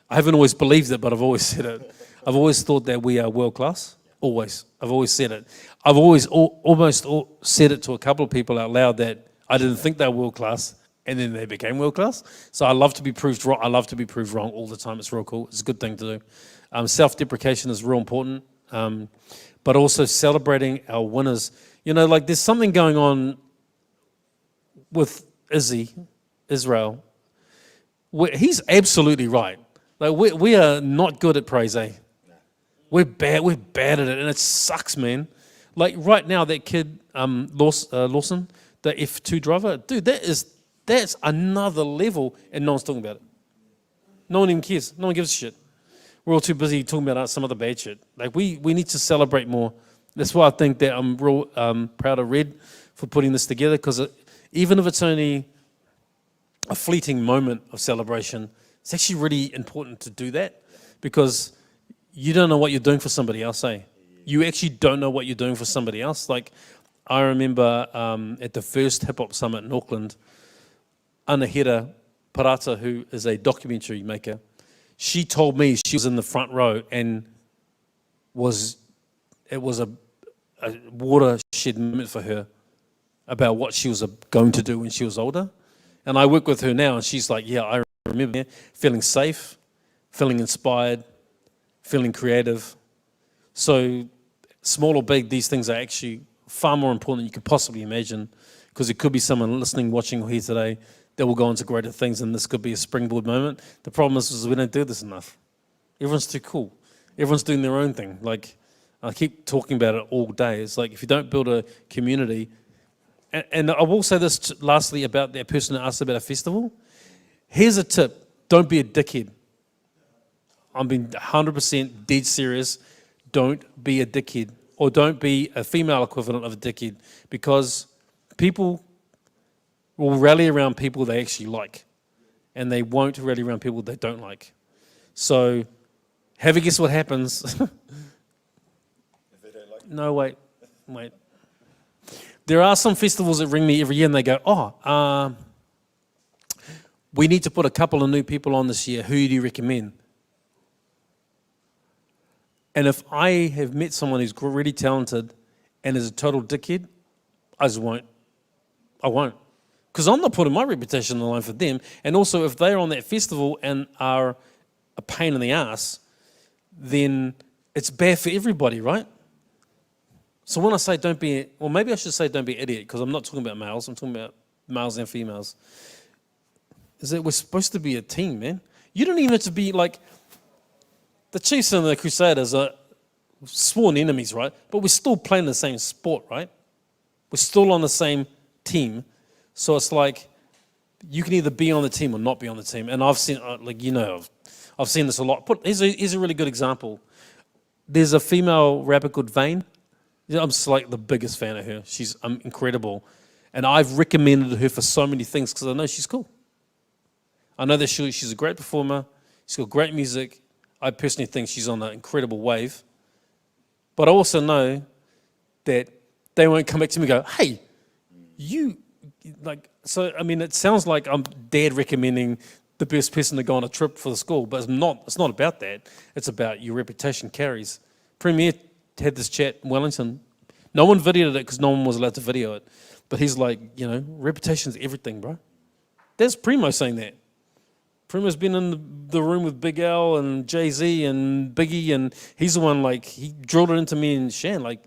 haven't always believed it, but I've always said it. I've always thought that we are world class. Always. I've always said it. I've always almost said it to a couple of people out loud that I didn't think they were world class, and then they became world class. So I love to be proved wrong. I love to be proved wrong all the time. It's real cool. It's a good thing to do. Self-deprecation is real important, but also celebrating our winners. Like there's something going on with Israel. He's absolutely right. Like we are not good at praise, We're bad at it, and it sucks, man. Like right now, that kid Lawson, the F2 driver, dude, that's another level, and no one's talking about it. No one even cares. No one gives a shit. We're all too busy talking about some other bad shit. Like we need to celebrate more. That's why I think that I'm real proud of Red for putting this together, because even if it's only a fleeting moment of celebration, it's actually really important to do that, because you don't know what you're doing for somebody else, You actually don't know what you're doing for somebody else. Like, I remember at the first Hip Hop Summit in Auckland, Anahira Parata, who is a documentary maker, she told me she was in the front row and it was a watershed moment for her about what she was going to do when she was older. And I work with her now, and she's like, yeah, I remember feeling safe, feeling inspired, feeling creative. So small or big, these things are actually far more important than you could possibly imagine, because it could be someone listening, watching, or here today that will go on to greater things, and this could be a springboard moment. The problem is we don't do this enough. Everyone's too cool. Everyone's doing their own thing. Like, I keep talking about it all day. It's like if you don't build a community, and I will say this lastly about that person that asked about a festival. Here's a tip. Don't be a dickhead. I'm being 100% dead serious. Don't be a dickhead, or don't be a female equivalent of a dickhead, because people will rally around people they actually like, and they won't rally around people they don't like. So have a guess what happens. If they don't like it? No, wait. There are some festivals that ring me every year and they go, we need to put a couple of new people on this year. Who do you recommend? And if I have met someone who's really talented and is a total dickhead, I just won't. I won't. Because I'm not putting my reputation on the line for them. And also, if they're on that festival and are a pain in the ass, then it's bad for everybody, right? So when I say don't be, well, maybe I should say don't be an idiot, because I'm not talking about males, I'm talking about males and females, is that we're supposed to be a team, man. You don't even have to be like, the Chiefs and the Crusaders are sworn enemies, right? But we're still playing the same sport, right? We're still on the same team. So it's like, you can either be on the team or not be on the team. And I've seen, I've seen this a lot. Here's a really good example. There's a female rapper called Vane. I'm just like the biggest fan of her. She's incredible. And I've recommended her for so many things because I know she's cool. I know that she's a great performer. She's got great music. I personally think she's on an incredible wave. But I also know that they won't come back to me and go, hey, you, like, so, I mean, it sounds like I'm dad recommending the best person to go on a trip for the school, but it's not about that. It's about your reputation carries. Premier had this chat in Wellington. No one videoed it because no one was allowed to video it. But he's like, reputation's everything, bro. That's Primo saying that. Primo's been in the room with Big L and Jay-Z and Biggie, and he's the one, like, he drilled it into me and Shan, like,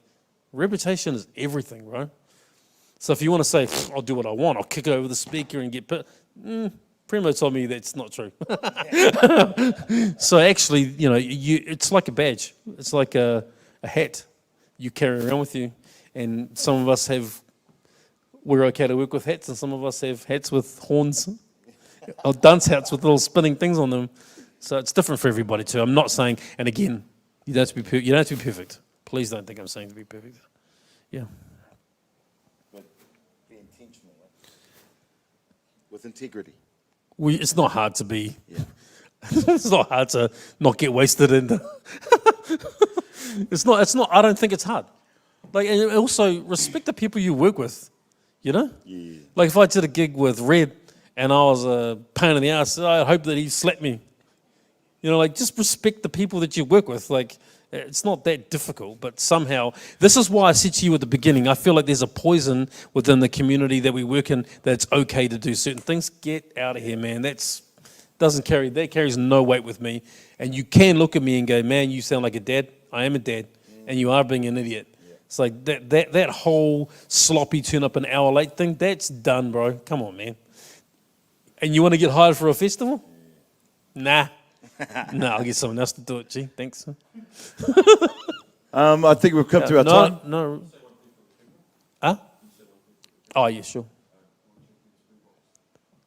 reputation is everything, bro. So if you want to say, I'll do what I want, I'll kick it over the speaker and get put, Primo told me that's not true. So actually, it's like a badge. It's like a hat you carry around with you. And some of us we're okay to work with hats, and some of us have hats with horns, or dunce hats with little spinning things on them. So it's different for everybody too. I'm not saying, and again, you don't have to be perfect. Please don't think I'm saying to be perfect. Yeah. But be intentional, right? With integrity. It's not hard to be. Yeah. It's not hard to not get wasted in. It's not. I don't think it's hard. Like, and also respect the people you work with. Yeah. Like if I did a gig with Red and I was a pain in the ass, I hope that he slapped me. Like just respect the people that you work with. Like it's not that difficult, but somehow this is why I said to you at the beginning. I feel like there's a poison within the community that we work in that it's okay to do certain things. Get out of here, man. That carries no weight with me. And you can look at me and go, man, you sound like a dad. I am a dad, and you are being an idiot. It's like that whole sloppy turn up an hour late thing, that's done, bro. Come on, man. And you want to get hired for a festival? Nah. I'll get someone else to do it, Gee. Thanks. I think we've come to our time. No. Huh? Oh, yeah, sure.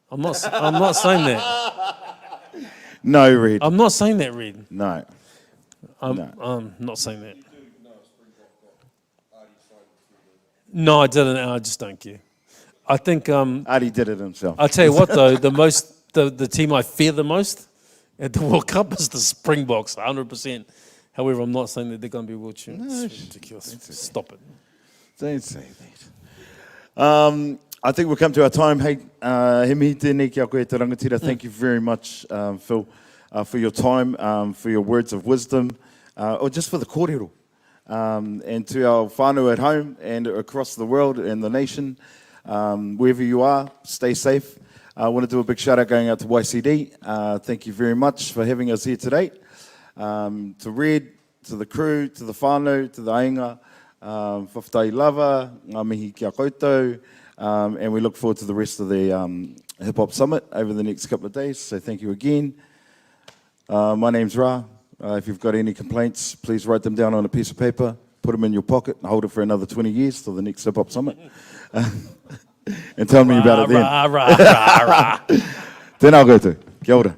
I'm not saying that. No, Red. I'm not saying that, Red. No. I'm not saying that. No, I didn't. I just don't care. I think Artie did it himself. I'll tell you what, though, the team I fear the most at the World Cup is the Springboks, 100%. However, I'm not saying that they're going to be world champions. It's ridiculous. Stop it. Don't say that. I think we've come to our time. Hey, he mihi tēnei ki a koe te rangatira. Thank you very much, Phil, for your time, for your words of wisdom, or just for the kōrero. And to our whānau at home and across the world and the nation, wherever you are, stay safe. I want to do a big shout out going out to YCD. Thank you very much for having us here today. To Red, to the crew, to the whānau, to the ainga, whawhtai lava, ngā mihi ki a koutou, and we look forward to the rest of the Hip Hop Summit over the next couple of days. So thank you again. My name's Ra. If you've got any complaints, please write them down on a piece of paper, put them in your pocket, and hold it for another 20 years till the next Hip Hop Summit. And tell me about it then. Then I'll go to. Kia ora.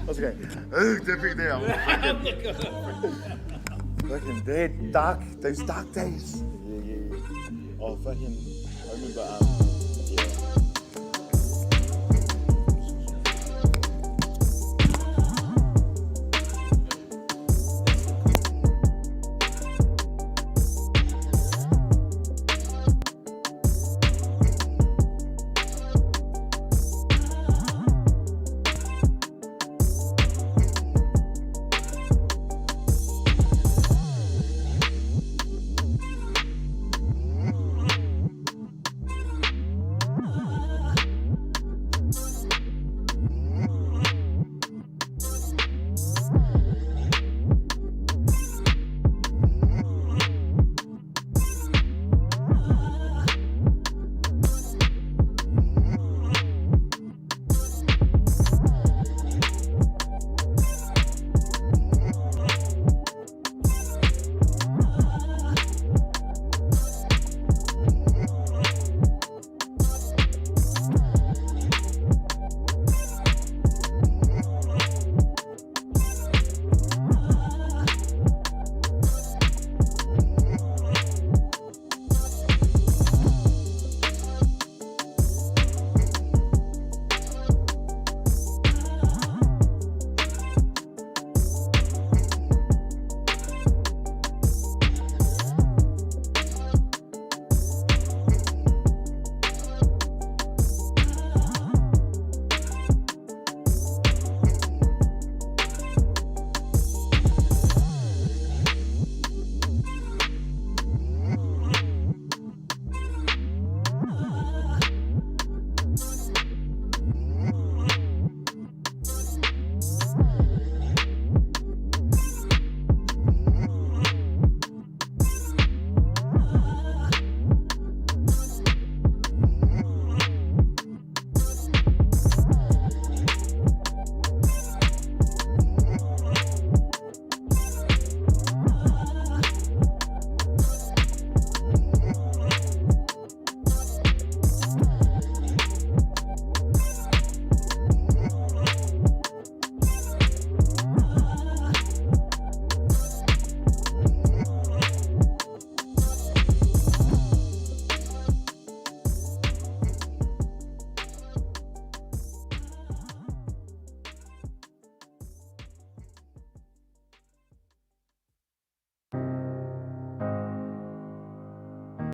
That's okay. Different day. Fucking dead, dark, those dark days. Yeah. Oh, fucking, I remember,